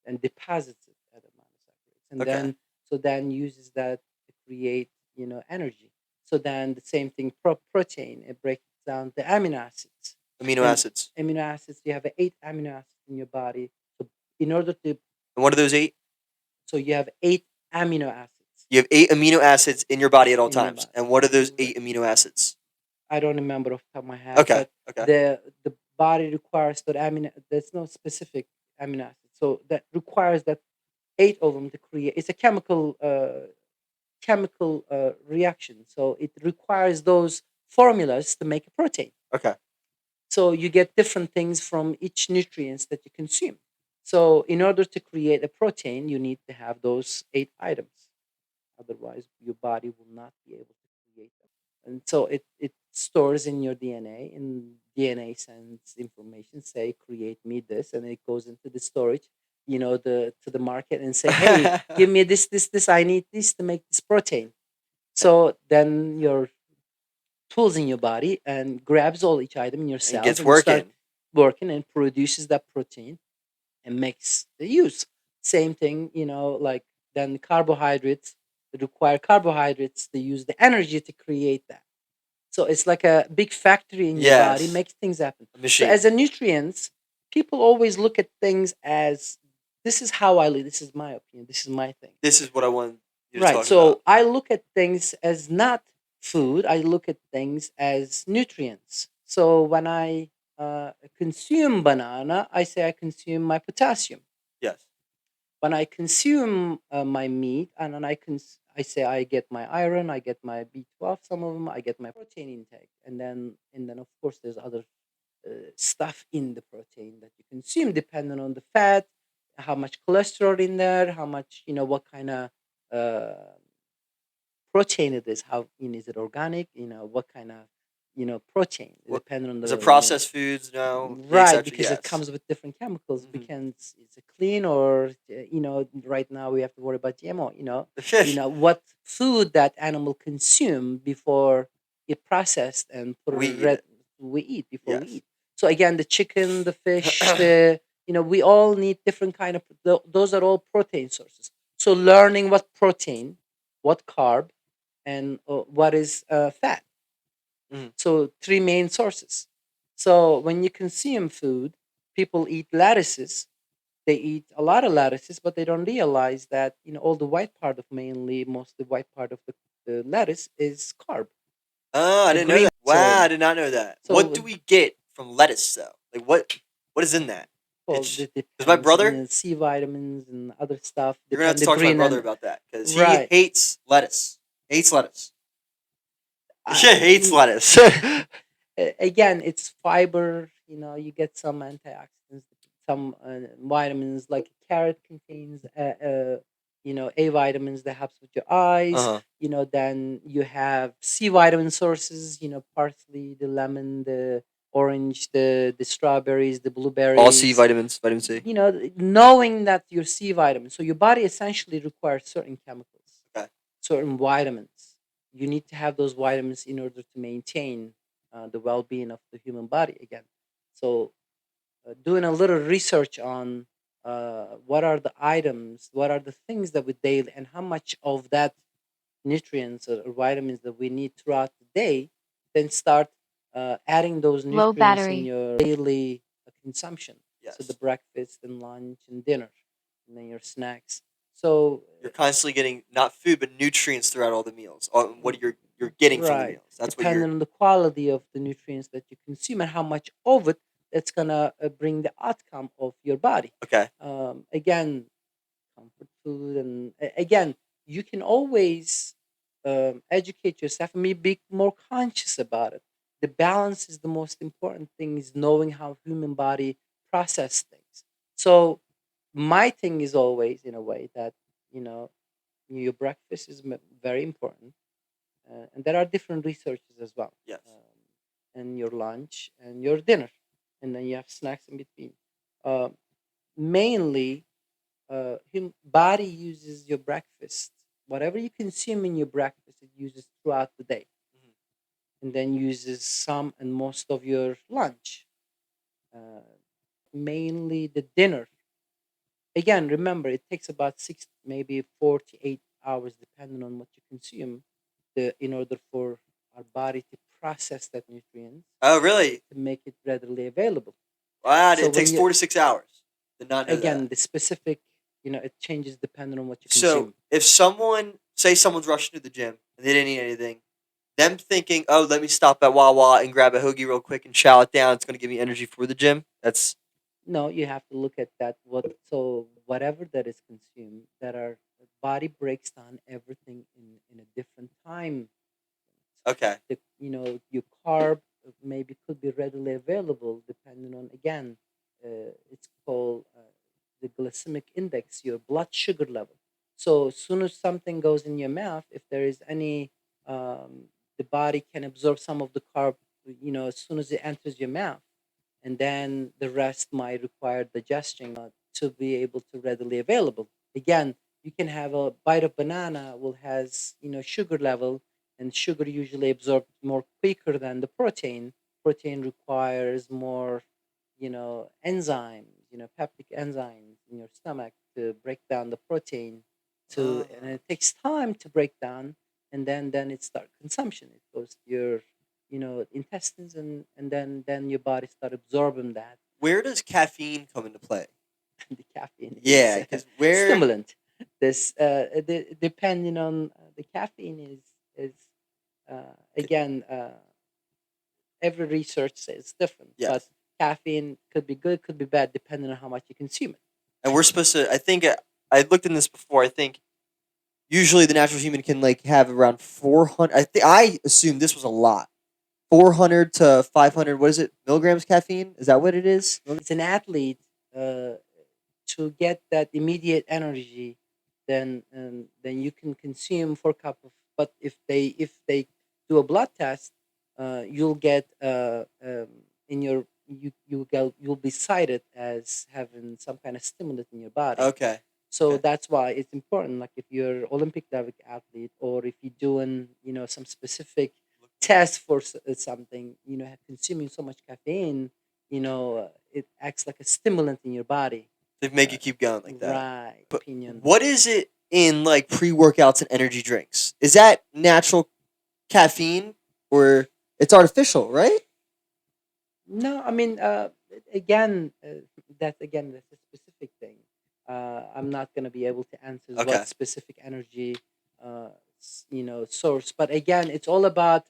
and deposits it at a monosaccharide, and Okay. then uses that to create energy. So then the same thing, protein, it breaks down the amino acids. Amino And acids. amino acids, you have 8 amino acids in your body. So in order to, And what are those 8? so you have 8 amino acids You have 8 amino acids in your body at all in your times. body. And what are those 8 amino acids? I don't remember off the top of my head, Okay. but Okay. the body requires that amino. There's no specific amino acid, so that requires that 8 of them to create. It's a chemical reaction, so it requires those formulas to make a protein. Okay. So you get different things from each nutrients that you consume. So in order to create a protein, you need to have those 8 items. Otherwise, your body will not be able to create them. And so it stores in your DNA, and DNA sends information, say, create me this, and it goes into the storage, to the market and say, hey, give me this, I need this to make this protein. So then your tools in your body and grabs all each item in your And cells gets and you start working. working and produces that protein and makes the use. Same thing, like then carbohydrates require carbohydrates to use the energy to create that. So it's like a big factory in your body, Yes. makes things happen. A So machine. as a nutrients, people always look at things as this is how I live, this is my opinion, this is my thing. This is what I want you to Right. talk So about. I look at things as not food. I look at things as nutrients. So when I consume banana, I say I consume my potassium. Yes. When I consume my meat, and then I say I get my iron, I get my B12. Some of them I get my protein intake, and then of course there's other stuff in the protein that you consume, depending on the fat, how much cholesterol in there, how much what kind of uh, protein it is, how is it organic, what kind of protein, What depending on is it the processed foods now? right, Etc. because it Yes. comes with different chemicals. Mhm. Because it's a clean or right now we have to worry about GMO. What food that animal consume before it processed and put We it eat it. we eat before we Yes. eat. So again, the chicken, the fish, we all need different kind of those are all protein sources. So learning what protein, what carb, and what is fat. Mhm. So 3 main sources. So when you consume food, people eat lettuces. They eat a lot of lettuces, but they don't realize that all the white part of most the white part of the lettuce is carb. Oh, I The didn't know green. that. Wow, I did not know that. What do So we get from lettuce though? Like what is in that? well, It's it because my depends. brother. C vitamins and other stuff You're gonna have depend. to The talk to my green brother and about that because he right. hates lettuce. Hates lettuce. I, Yeah, hates lettuce. again, it's fiber. You get some antioxidants, some vitamins. Like carrot contains, A vitamins that helps with your eyes. Uh-huh. Then you have C vitamin sources. Parsley, the lemon, the orange, the strawberries, the blueberries. All C vitamins, vitamin C. Knowing that your C vitamins, so your body essentially requires certain chemicals, Okay. certain vitamins. You need to have those vitamins in order to maintain the well-being of the human body again. So doing a little research on what are the items, what are the things that we daily, and how much of that nutrients or vitamins that we need throughout the day, then start adding those Low nutrients in battery. your daily consumption. So the Yes. breakfast and lunch and dinner, and then your snacks. So You're constantly getting not food but nutrients throughout all the meals. What you're getting from the right, meals. That's what depending you're. on the quality of the nutrients that you consume and how much of it that's gonna bring the outcome of your body. Okay. Again, comfort food, and again, you can always educate yourself and be more conscious about it. The balance is the most important thing, is knowing how human body process things. So my thing is always in a way that you know your breakfast is very important, and there are different researches as well, Yes. and your lunch and your dinner, and then you have snacks in between. uh, Mainly body uses your breakfast, whatever you consume in your breakfast, it uses throughout the day. Mhm. and then uses some and most of your lunch, uh, mainly the dinner. Again, remember, it takes about 6, maybe 48 hours, depending on what you consume, in order for our body to process that nutrient Oh, really? to make it readily available. Wow, So it when takes you 4 to 6 hours. Did not know again, that. the specific, it changes depending on what you So consume. if someone's rushing to the gym and they didn't eat anything, them thinking, oh, let me stop at Wawa and grab a hoagie real quick and chow it down, it's going to give me energy for the gym. That's No, you have to look at that. Whatever that is consumed, that our body breaks down everything in a different time. okay. Your carb maybe could be readily available depending on, again, it's called the glycemic index, your blood sugar level. So as soon as something goes in your mouth, if there is any, um, the body can absorb some of the carb, as soon as it enters your mouth, and then the rest might require digestion to be able to readily available. Again, you can have a bite of banana will has sugar level, and sugar usually absorbed more quicker than the protein. Protein requires more enzymes, peptic enzymes in your stomach to break down the protein, and Ah. it takes time to break down, and then it starts consumption. It goes to your intestines, and then your body start absorbing that. Where does caffeine come into play? The caffeine is Yeah, because where. stimulant. Depending on the caffeine is again, every research says different, but Yes. caffeine could be good, could be bad, depending on how much you consume it. And we're supposed to, I think, I looked in this before, I think usually the natural human can like have around 400, I assume this was a lot. 400 to 500, what is it, milligrams caffeine? Is that what it is? It's an athlete, uh, to get that immediate energy, then you can consume 4 cup of. But if they do a blood test, you'll get in your you'll be cited as having some kind of stimulant in your body. Okay. So Okay. that's why it's important. Like if you're Olympic level athlete, or if you're doing some specific test for something, consuming so much caffeine, it acts like a stimulant in your body. They make Uh, you keep going like that. right, But opinion. what is it in like pre-workouts and energy drinks? Is that natural caffeine or it's artificial, right? No, I mean, again, that's a specific thing. I'm not going to be able to answer Okay. what specific energy, source. But again, it's all about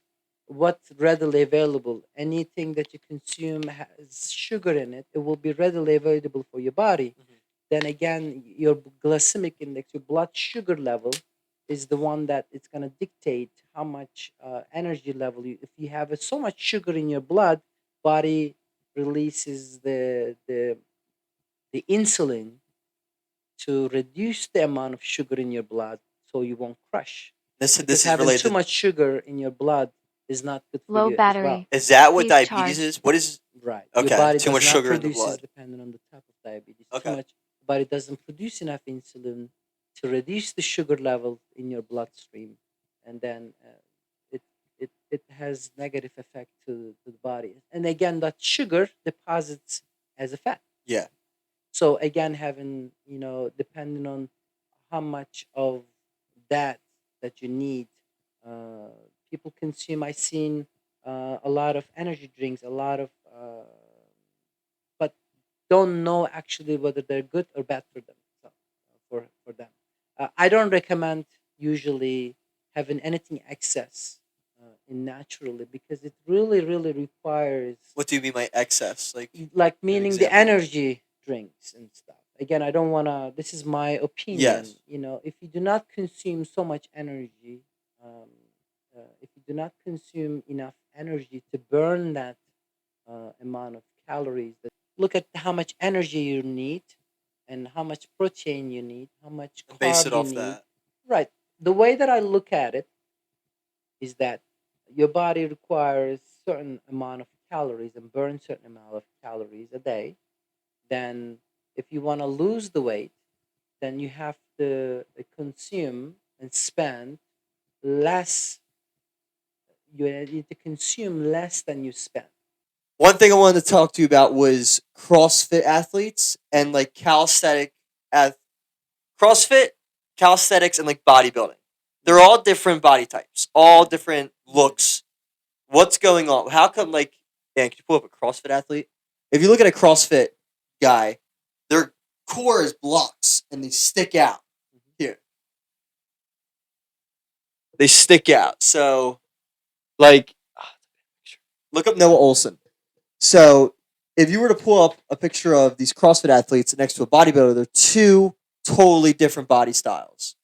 what's readily available. Anything that you consume has sugar in it. It will be readily available for your body. Mhm. Then again, your glycemic index, your blood sugar level, is the one that it's going to dictate how much energy level you. If you have so much sugar in your blood, body releases the insulin to reduce the amount of sugar in your blood, so you won't crash. This Because is having too related. much sugar in your blood is not good for Low you as well. battery. Is that what Please diabetes charge. is? What is Right. Your okay? body Too does much not sugar in the produce, blood. depending on the type of diabetes. Too Okay. much, the body doesn't produce enough insulin to reduce the sugar level in your bloodstream, and then it has negative effect to the body. And again, that sugar deposits as a fat. Yeah. So again, having depending on how much of that that you need, uh, people consume. I seen a lot of energy drinks, a lot of, but don't know actually whether they're good or bad for them. So, for them, I don't recommend usually having anything excess in naturally, because it really requires, What do you mean by excess? Like like, an meaning the example? energy drinks and stuff. Again, I don't want to, this is my opinion. Yes. If you do not consume so much energy, um, if you do not consume enough energy to burn that amount of calories, that look at how much energy you need, and how much protein you need, how much And base it carb you off need. that. Right. The way that I look at it is that your body requires certain amount of calories and burns certain amount of calories a day. Then if you want to lose the weight, then you have to consume and spend less. you need to consume less than you spend. One thing I wanted to talk to you about was CrossFit athletes and like CrossFit, calisthenics, and like bodybuilding. They're all different body types, all different looks. What's going on? How come, like, Dan, can you pull up a CrossFit athlete? If you look at a CrossFit guy, their core is blocks and they stick out. Here. They stick out. So, like, look up Noah Olson. So, if you were to pull up a picture of these CrossFit athletes next to a bodybuilder, they're two totally different body styles.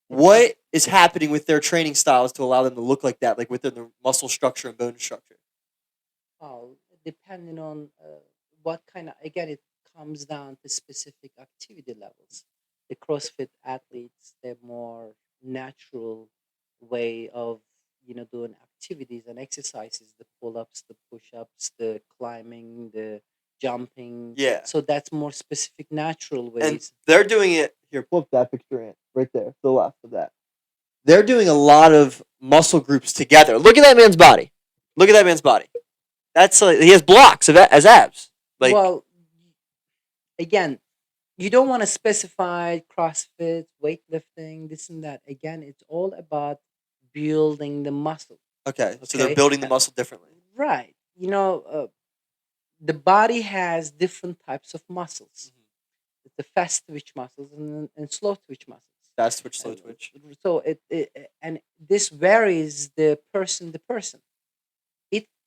What is happening with their training styles to allow them to look like that, like within their muscle structure and bone structure? Oh, depending on what kind of, again, it comes down to specific activity levels. The CrossFit athletes, they're more natural way of, doing activities and exercises, the pull-ups, the push-ups, the climbing, the jumping. Yeah. So that's more specific natural And ways. they're doing it. Here, pull up that picture in right there, to the left of that. They're doing a lot of muscle groups together. Look at that man's body. Look at that man's body. That's like, he has blocks as abs. Like, Well, again, you don't want to specify CrossFit, weightlifting, this and that. Again, it's all about building the muscle. okay, so they're Okay. building the muscle differently. Right. The body has different types of muscles. The fast twitch muscles and slow twitch muscles. Fast twitch, slow And twitch. So and this varies the person to person.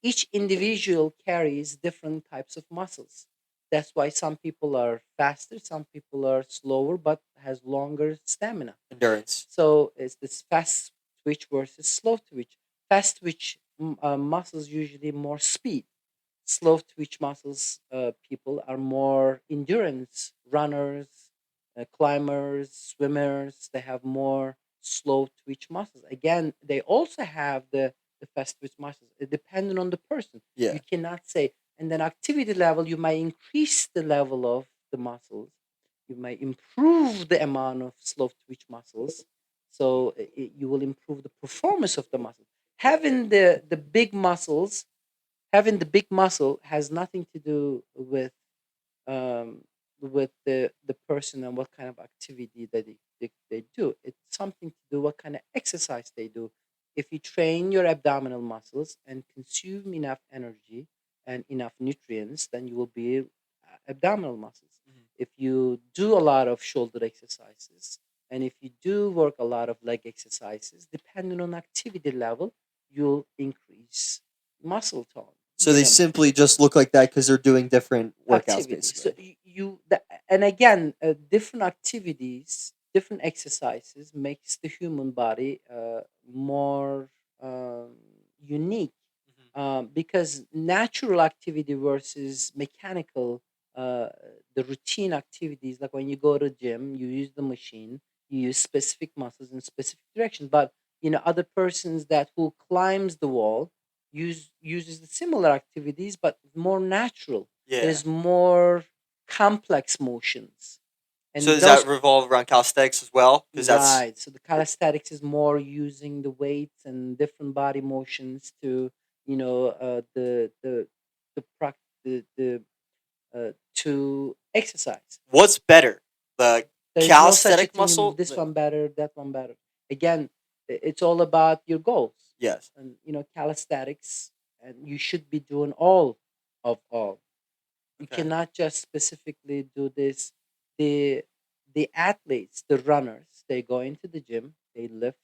Each individual carries different types of muscles. That's why some people are faster, some people are slower, but has longer stamina. Endurance. So it's this fast twitch versus slow twitch. Fast twitch muscles usually more speed. Slow twitch muscles people are more endurance runners, climbers, swimmers. They have more slow twitch muscles. Again, they also have the fast twitch muscles. Depending on the person, Yeah. you cannot say. And then activity level, you might increase the level of the muscles. You might improve the amount of slow twitch muscles. So you will improve the performance of the muscle. Having the big muscles, having the big muscle has nothing to do um, with the person and what kind of activity that they do. It's something to do what kind of exercise they do. If you train your abdominal muscles and consume enough energy and enough nutrients, then you will be abdominal muscles. If you do a lot of shoulder exercises and if you do work a lot of leg exercises, depending on activity level, you'll increase muscle tone. So they simply just look like that because they're doing different workouts, Activities. basically. So and again, different activities, different exercises makes the human body more unique. Because natural activity versus mechanical, uh, the routine activities, like when you go to gym, you use the machine, you use specific muscles in specific direction. But other persons that who climbs the wall uses the similar activities, but more natural. Yeah. There's more complex motions, and So does those that revolve around calisthenics as well? Because that's right. So the calisthenics is more using the weights and different body motions to the prac the to exercise. what's better, the There is no such a calisthenic thing. muscle. This one better, that one better. Again, it's all about your goals. Yes. And calisthenics, and you should be doing all of all. You Okay. cannot just specifically do this. The the athletes, the runners, they go into the gym, they lift.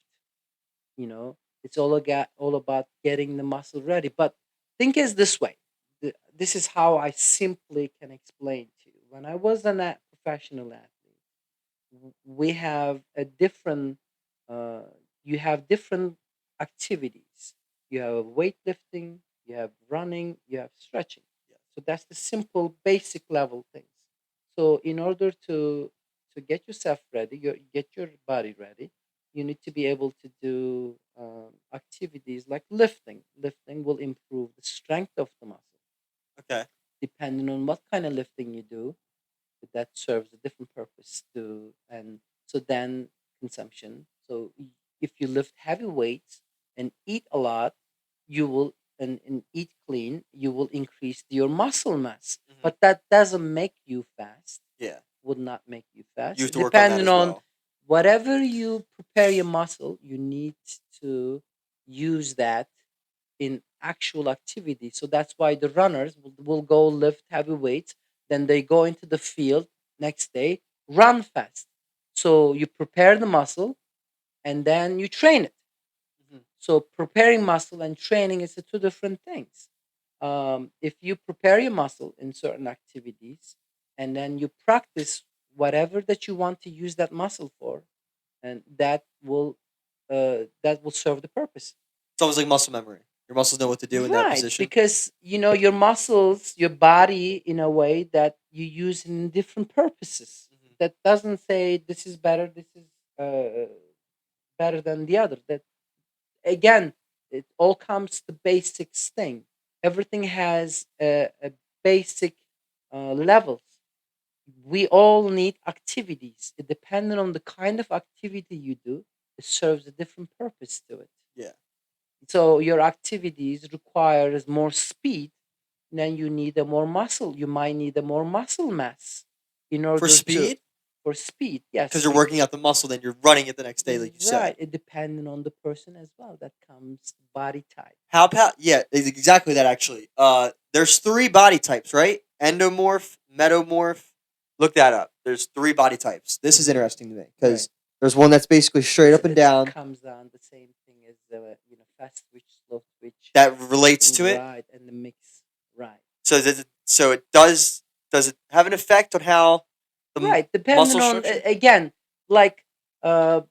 It's all about getting the muscle ready. But think is this way. This is how I simply can explain to you. When I was a professional athlete, we have a different. You have different activities. You have weightlifting, you have running, you have stretching. So that's the simple, basic level things. So in order to get yourself ready, get your body ready, you need to be able to do activities like lifting. Lifting will improve the strength of the muscle. Okay. Depending on what kind of lifting you do, that serves a different purpose to, and so then consumption. So if you lift heavy weights and eat a lot, you will and eat clean, you will increase your muscle mass. Mhm. But that doesn't make you fast. Yeah. Would not make you fast. You have to work on that Depending as on well. whatever you prepare your muscle, you need to use that in actual activity. So that's why the runners will go lift heavy weights, then they go into the field next day, run fast. So you prepare the muscle and then you train it. Mhm. So preparing muscle and training is two different things. If you prepare your muscle in certain activities and then you practice whatever that you want to use that muscle for, and that will serve the purpose. It's almost like muscle memory. Your muscles know what to do in that Right, position. because your muscles, your body, in a way that you use in different purposes. Mhm. That doesn't say this is better, this is better than the other. That again, it all comes to basics thing. Everything has a basic levels. We all need activities. Depending on the kind of activity you do, it serves a different purpose to it. Yeah. So your activities requires more speed, then you need a more muscle. You might need a more muscle mass in For order to speed, for speed. Yes, because you're working out the muscle, then you're running it the next day, like you right. said. It depending on the person as well. That comes body type. How about it's exactly that actually. There's 3 body types, right? Endomorph, metamorph. Look that up. There's 3 body types. This is interesting to me because Right. there's one that's basically straight up and It down comes down the same thing as the fast switch, slow switch. that relates to it. Right, and the mix. Right. So it does it have an effect on how the Right. Depending muscle on structure? again, like uh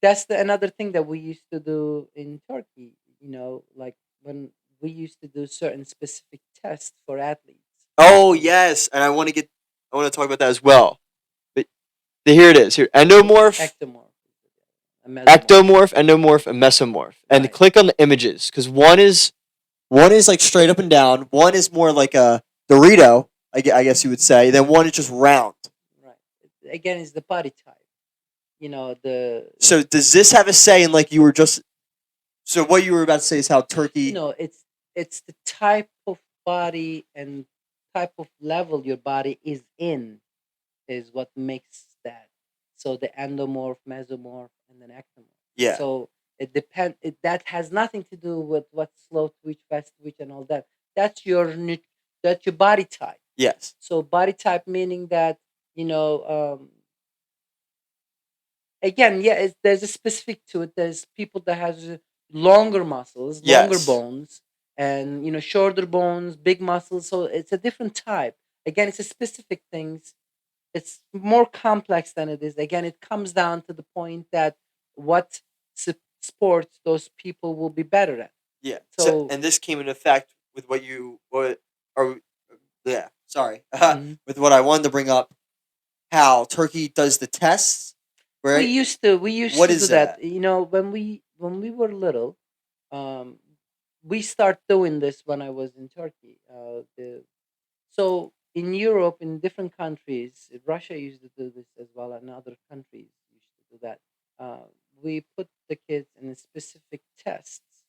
that's another thing that we used to do in Turkey. Like when we used to do certain specific tests for athletes. Oh yes, and I want to talk about that as well. But here it is. Here, endomorph, Ectomorph, a mesomorph. endomorph, and mesomorph. And Right. click on the images because one is like straight up and down. One is more like a Dorito, I guess you would say. Then one is just round. Right. Again, it's the body type. The So does this have a say in like you were just? So what you were about to say is how turkey. it's the type of body and type of level your body is in is what makes that. So the endomorph, mesomorph, and then ectomorph. Yeah. So it depend. That has nothing to do with what slow twitch, fast twitch, and all that. That's that's your body type. Yes. So body type meaning that you know. Again, yeah, there's a specific to it. There's people that has longer muscles, longer Yes. bones, and shorter bones, big muscles. So it's a different type. Again, it's a specific things. It's more complex than it is. Again, it comes down to the point that what sports those people will be better at. Yeah. So So and this came into effect with what or yeah. Sorry. mhm. With what I wanted to bring up, how Turkey does the tests, we right? used to we used What to do is that. that? When we were little, um, we start doing this when I was in Turkey. So in Europe, in different countries, Russia used to do this as well, and other countries used to do that. We put the kids in a specific tests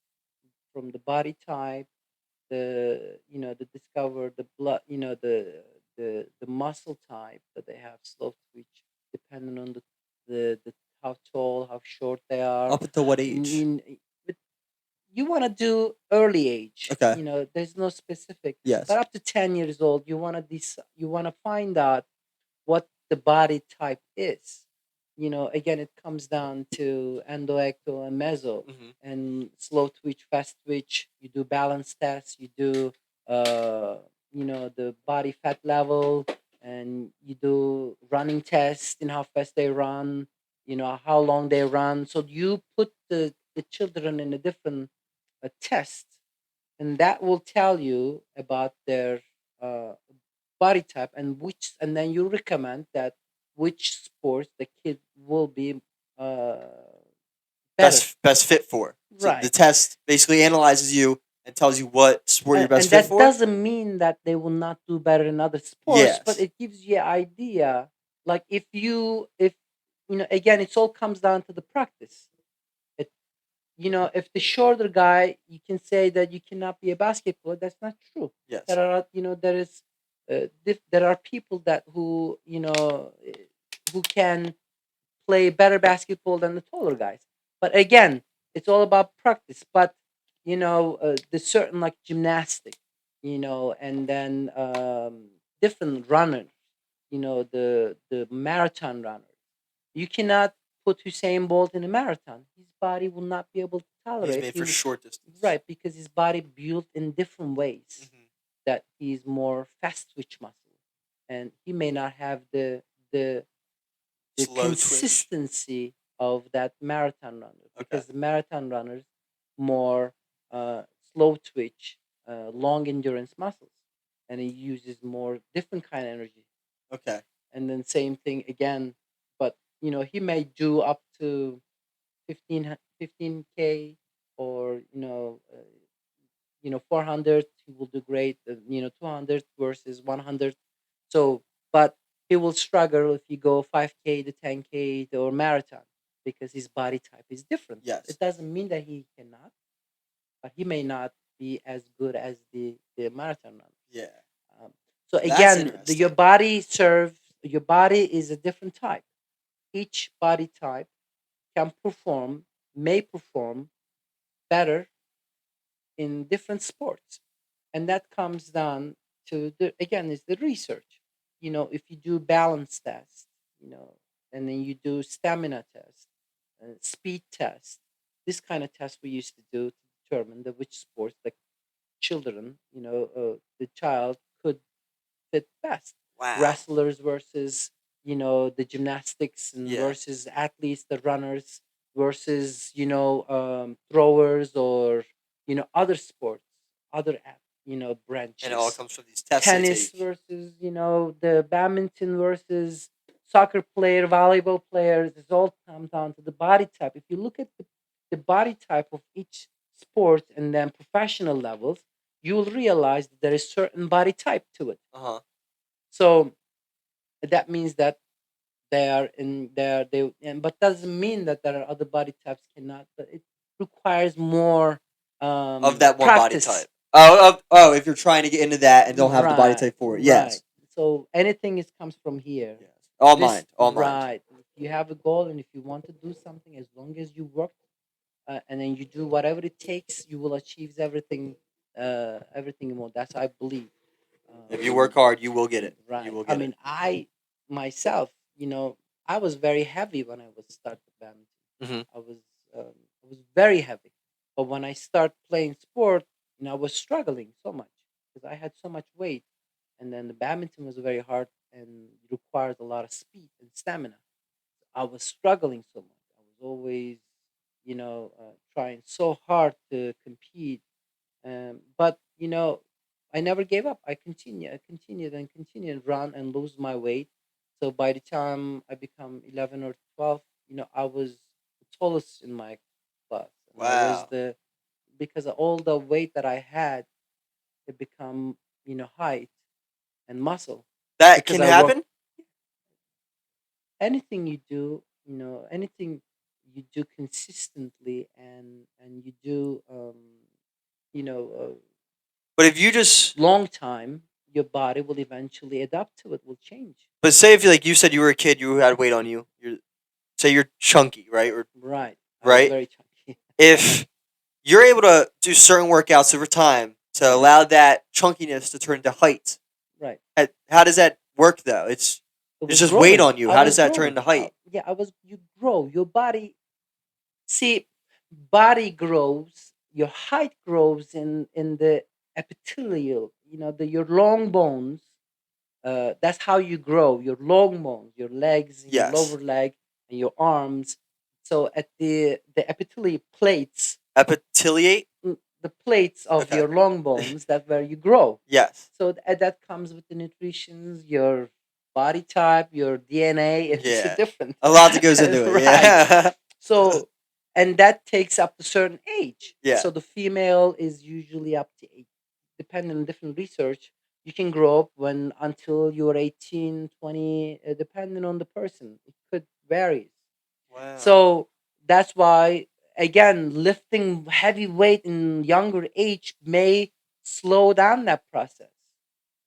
from the body type, the discover the blood, the muscle type that they have slow twitch, depending on the how tall, how short they are. Up until what I age? mean, but you want to do early age. Okay. There's no specific, Yes. but up to 10 years old, you want to find out what the body type is. Again, it comes down to endo, ecto, and meso, Hmm. and slow twitch, fast twitch. You do balance tests. You do, uh, the body fat level, and you do running tests. How fast they run. How long they run. So you put the children in a different test, and that will tell you about their uh, body type and then you recommend that which sports the kid will be uh, better. Best fit for. So the Right. test basically analyzes you and tells you what sport you're best And fit that for. doesn't mean that they will not do better in other sports, but Yes. it gives you an idea. Like if again, it all comes down to the practice. if the shorter guy, you can say that you cannot be a basketballer. That's not true. Yes. There are people that who can play better basketball than the taller guys. But again, it's all about practice. But there's certain like gymnastic, and then different runners. The marathon runner. You cannot put Hussein Bolt in a marathon. His body will not be able to He's tolerate. made for short distance. Right, because his body built in different ways. That he's more fast twitch muscle, and he may not have the Slow twitch. consistency of that marathon runner, Okay. because the marathon runners more slow twitch, long endurance muscles, and he uses more different kind of energy. Okay. And then same thing again, but he may do up to 15K, or 400. He will do great. 200 versus 100. So, but he will struggle if you go 5K to 10K or marathon, because his body type is different. Yes. It doesn't mean that he cannot, but he may not be as good as the marathon runner. Yeah. So That's again, interesting. your body is a different type. Each body type may perform better in different sports, and that comes down to is the research. If you do balance test, and then you do stamina test, speed test, this kind of test we used to do to determine which sports the children, the child could fit best. Wow. Wrestlers versus the gymnastics, and Yeah. versus athletes, the runners versus throwers, or other sports, other branches. And it all comes from these tests. Tennis they take. versus the badminton versus soccer player, volleyball players. It all comes down to the body type. If you look at the body type of each sport and then professional levels, you will realize that there is certain body type to it. So that means that they are in there. But doesn't mean that there are other body types cannot. But it requires more Of that one practice. body type. If you're trying to get into that and don't have the body type for it. Yes. Right. So anything comes from here. Yes. All This- mind. Right. If you have a goal and if you want to do something, as long as you work, and then you do whatever it takes, you will achieve everything. Everything more. That's I believe. If you work hard, you will get it. Right. You will get it. I myself, I was very heavy when I was started badminton. Mhm. I was very heavy, but when I start playing sport, I was struggling so much because I had so much weight, and then the badminton was very hard and requires a lot of speed and stamina. I was struggling so much. I was always, trying so hard to compete, but I never gave up. I continued and continued, run and lose my weight. So by the time I become 11 or 12, I was the tallest in my class. And I was Wow. because of all the weight that I had, it become height and muscle. That Because can I work- happen? Anything you do, anything you do consistently, and you do, you know, But if you just long time, your body will eventually adapt to it. Will change. But say if like you said you were a kid, you had weight on you. Say you're chunky, right? Or Right. I was Right? very chunky. if you're able to do certain workouts over time to allow that chunkiness to turn to height, Right. how does that work though? It's was just weight growing. on you. I How was does that growing. turn to height? Yeah, You grow. Your body. See, body grows. Your height grows in the epithelial. Your long bones. That's how you grow. Your long bones, your legs, your Yes. lower leg, and your arms. So at the epithelial plates, Epitheliate? the plates of Okay. your long bones, that's where you grow. Yes. So that comes with the nutrition, your body type, your DNA. It's Yeah. different. A lot that goes into it. Right. Yeah. So, and that takes up to a certain age. Yeah. So the female is usually up to 8, depending on different research. You can grow up until you're 18, 20, depending on the person. It could vary. Wow. So that's why again, lifting heavy weight in younger age may slow down that process.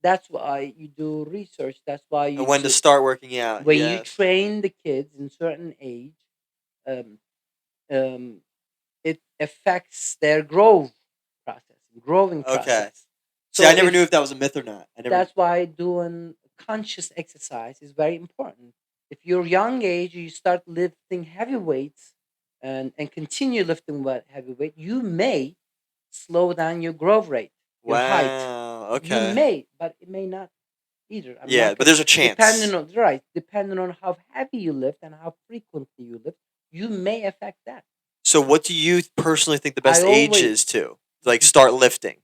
That's why you do research. That's why And when to do, start working out. when you Yes. train the kids in certain age, um, um, it affects their growing Okay. process. See, I So never knew if if that was a myth or not. I never. that's why doing conscious exercise is very important. If you're young age, you start lifting heavy weights and continue lifting heavy weight, you may slow down your growth rate, your height. Wow. You Okay. may, but it may not either. I'm Yeah, not but gonna, there's a chance. depending on how heavy you lift and how frequently you lift, you may affect that. So, what do you personally think the I best age always, is to like start lifting?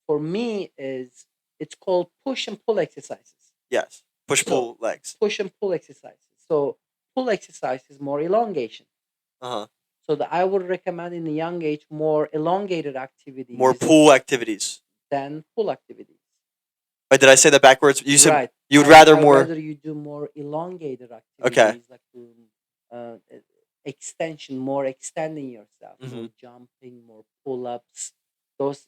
for me, is it's called push and pull exercises. Yes. Push So pull legs. push and pull exercises. So pull exercise is more elongation. Uh huh. So that I would recommend in the young age more elongated More activities pull activities. than pull activities. Wait, did I say that backwards? You said Right. you would rather I more. rather you do more elongated Okay. activities like extension, more extending yourself, Hmm. more jumping, more pull ups, those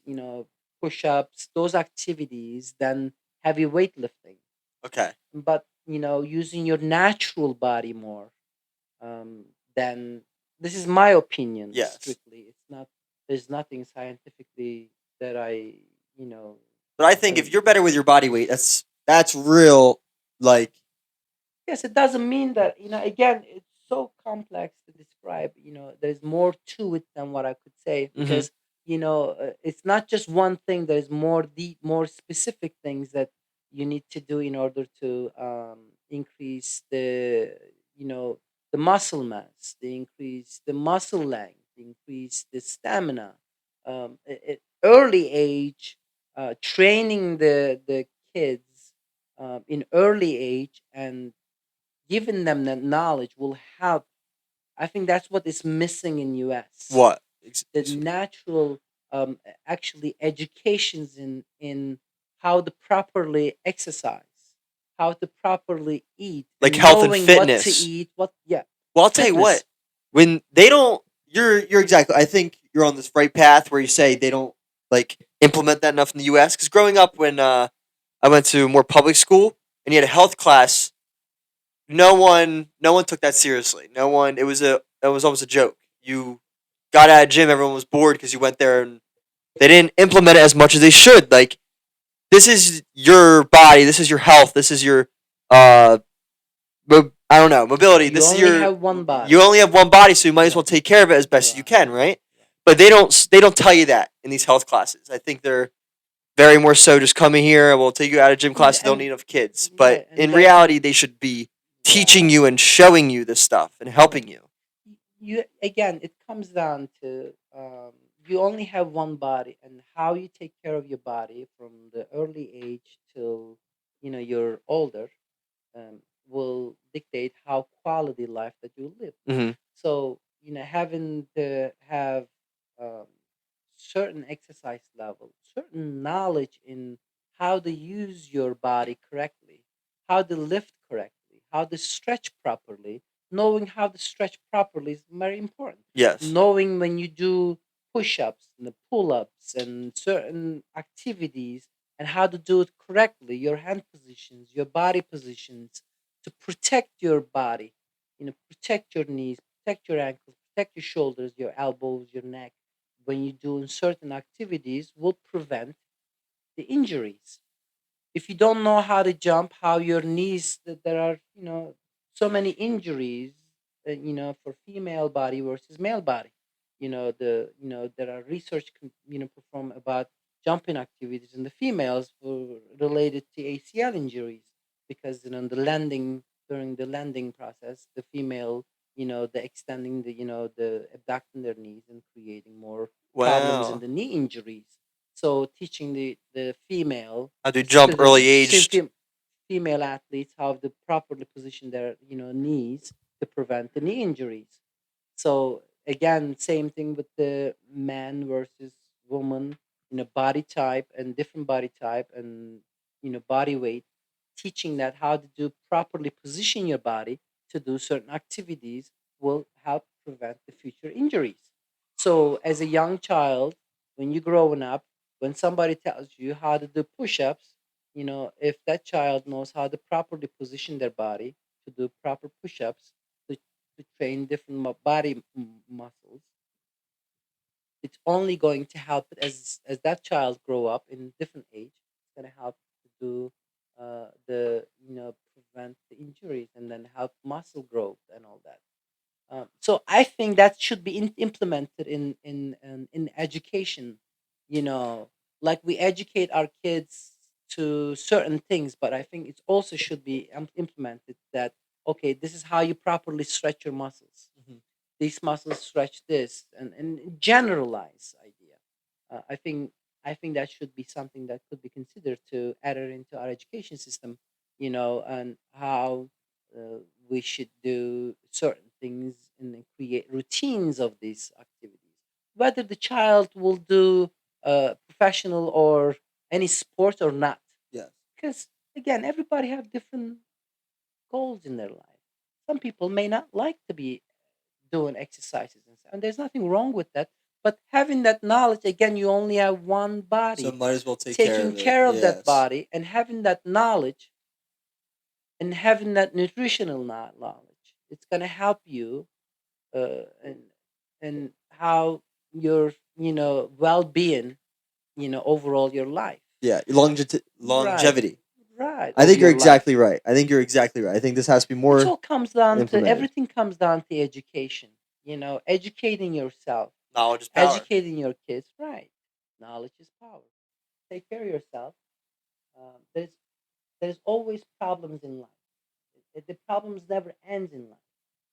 push ups, those activities than heavy weightlifting. Okay. But using your natural body more um, than this is my opinion Yes. strictly. It's not. There's nothing scientifically that I But I think if you're better with your body weight, that's real. Like. yes, it doesn't mean that again it's so complex to describe. There's more to it than what I could say Hmm. because it's not just one thing. There's more deep, more specific things that you need to do in order to increase the muscle mass, the increase the muscle length, increase the stamina. Early age, training the kids in early age and giving them that knowledge will help. I think that's what is missing in US. What? The natural actually educations in how to properly exercise, how to properly eat, Like and health and knowing what to fitness. eat, what yeah, Well, I'll tell you what. fitness. When they don't, you're exactly. I think you're on this right path where you say they don't like implement that enough in the U.S. Because growing up, when I went to more public school and you had a health class, no one took that seriously. No one. It was almost a joke. You got out of gym, everyone was bored because you went there and they didn't implement it as much as they should. Like this is your body, this is your health, this is your uh I don't know, mobility. You This is only your have one you body. only have one body, so you might as well Right. take care of it as best as you Right. can, right? Right. But they don't tell you that in these health classes. I think they're very more so just coming here. We'll take you out of gym class. You don't need enough kids, but right, in and that reality, they should be teaching right. you and showing you this stuff and helping you. You again, it comes down to you only have one body, and how you take care of your body from the early age till you're older will dictate how quality life that you live. Hmm. So having to have um, certain exercise level, certain knowledge in how to use your body correctly, how to lift correctly, how to stretch properly. Knowing how to stretch properly is very important. Yes. Knowing when you do push-ups and the pull-ups and certain activities and how to do it correctly, your hand positions, your body positions, to protect your body, protect your knees, protect your ankles, protect your shoulders, your elbows, your neck when you do certain activities will prevent the injuries. If you don't know how to jump, how your knees, that there are, so many injuries, for female body versus male body. There are research, performed about jumping activities in the females related to ACL injuries because, during the landing process, the female, the extending the abducting their knees and creating more problems in Wow. the knee injuries. So teaching the female I do jump early students, aged. female athletes how to properly position their knees to prevent the knee injuries. So again, same thing with the man versus woman, body type and different body type and body weight. Teaching that how to do properly position your body to do certain activities will help prevent the future injuries. So as a young child, when you're growing up, when somebody tells you how to do push-ups, if that child knows how to properly position their body to do proper push-ups, to train different body muscles, it's only going to help it as that child grow up in different age. It's going to help to do the prevent the injuries and then help muscle growth and all that. So I think that should be implemented in education. You know, like we educate our kids to certain things, but I think it also should be implemented that okay, this is how you properly stretch your muscles. Mhm. These muscles stretch this, and generalize idea. I think that should be something that could be considered to add it into our education system. And how uh, we should do certain things and then create routines of these activities. Whether the child will do professional or any sport or not, Yes. because again, everybody have different goals in their life. Some people may not like to be doing exercises and there's nothing wrong with that. But having that knowledge, again, you only have one So body. might as well take care Taking of it. care of that Yes. body and having that knowledge and having that nutritional knowledge, it's going to help you and how your well-being, overall your life. Yeah. Right, Longevity. right, I of think you're your life. exactly right. I think you're exactly right. I think this has to be It's more all comes down to implemented. everything comes down to education. Educating yourself, Knowledge is power. educating your kids. Right, knowledge is power. Take care of yourself. There's always problems in life. The problems never ends in life.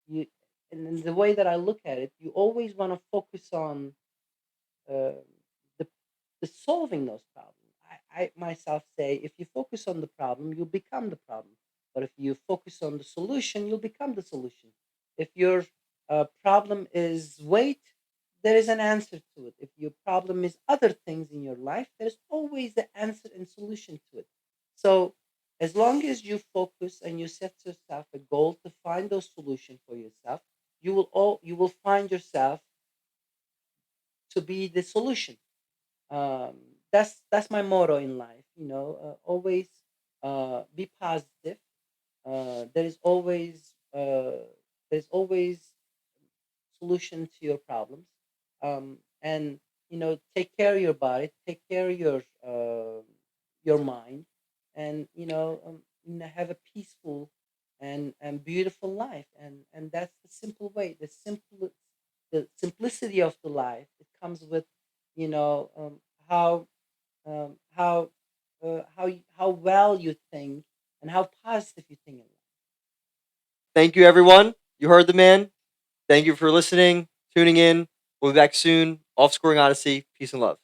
You and in the way that I look at it, you always want to focus on uh, the the solving those problems. I myself say if you focus on the problem, you'll become the problem. But if you focus on the solution, you'll become the solution. If your problem is weight, there is an answer to it. If your problem is other things in your life, there's always the answer and solution to it. So as long as you focus and you set yourself a goal to find those solutions for yourself, you will find yourself to be the solution. um, that's my motto in life. Always be positive. There's always solution to your problems. And take care of your body, take care of your mind, and have a peaceful and beautiful life. And that's the simple way, the simplicity of the life. It comes with you know how how how well you think and how positive you think in life. Thank you, everyone. You heard the man. Thank you for listening, tuning in. We'll be back soon. Offscoring Odyssey. Peace and love.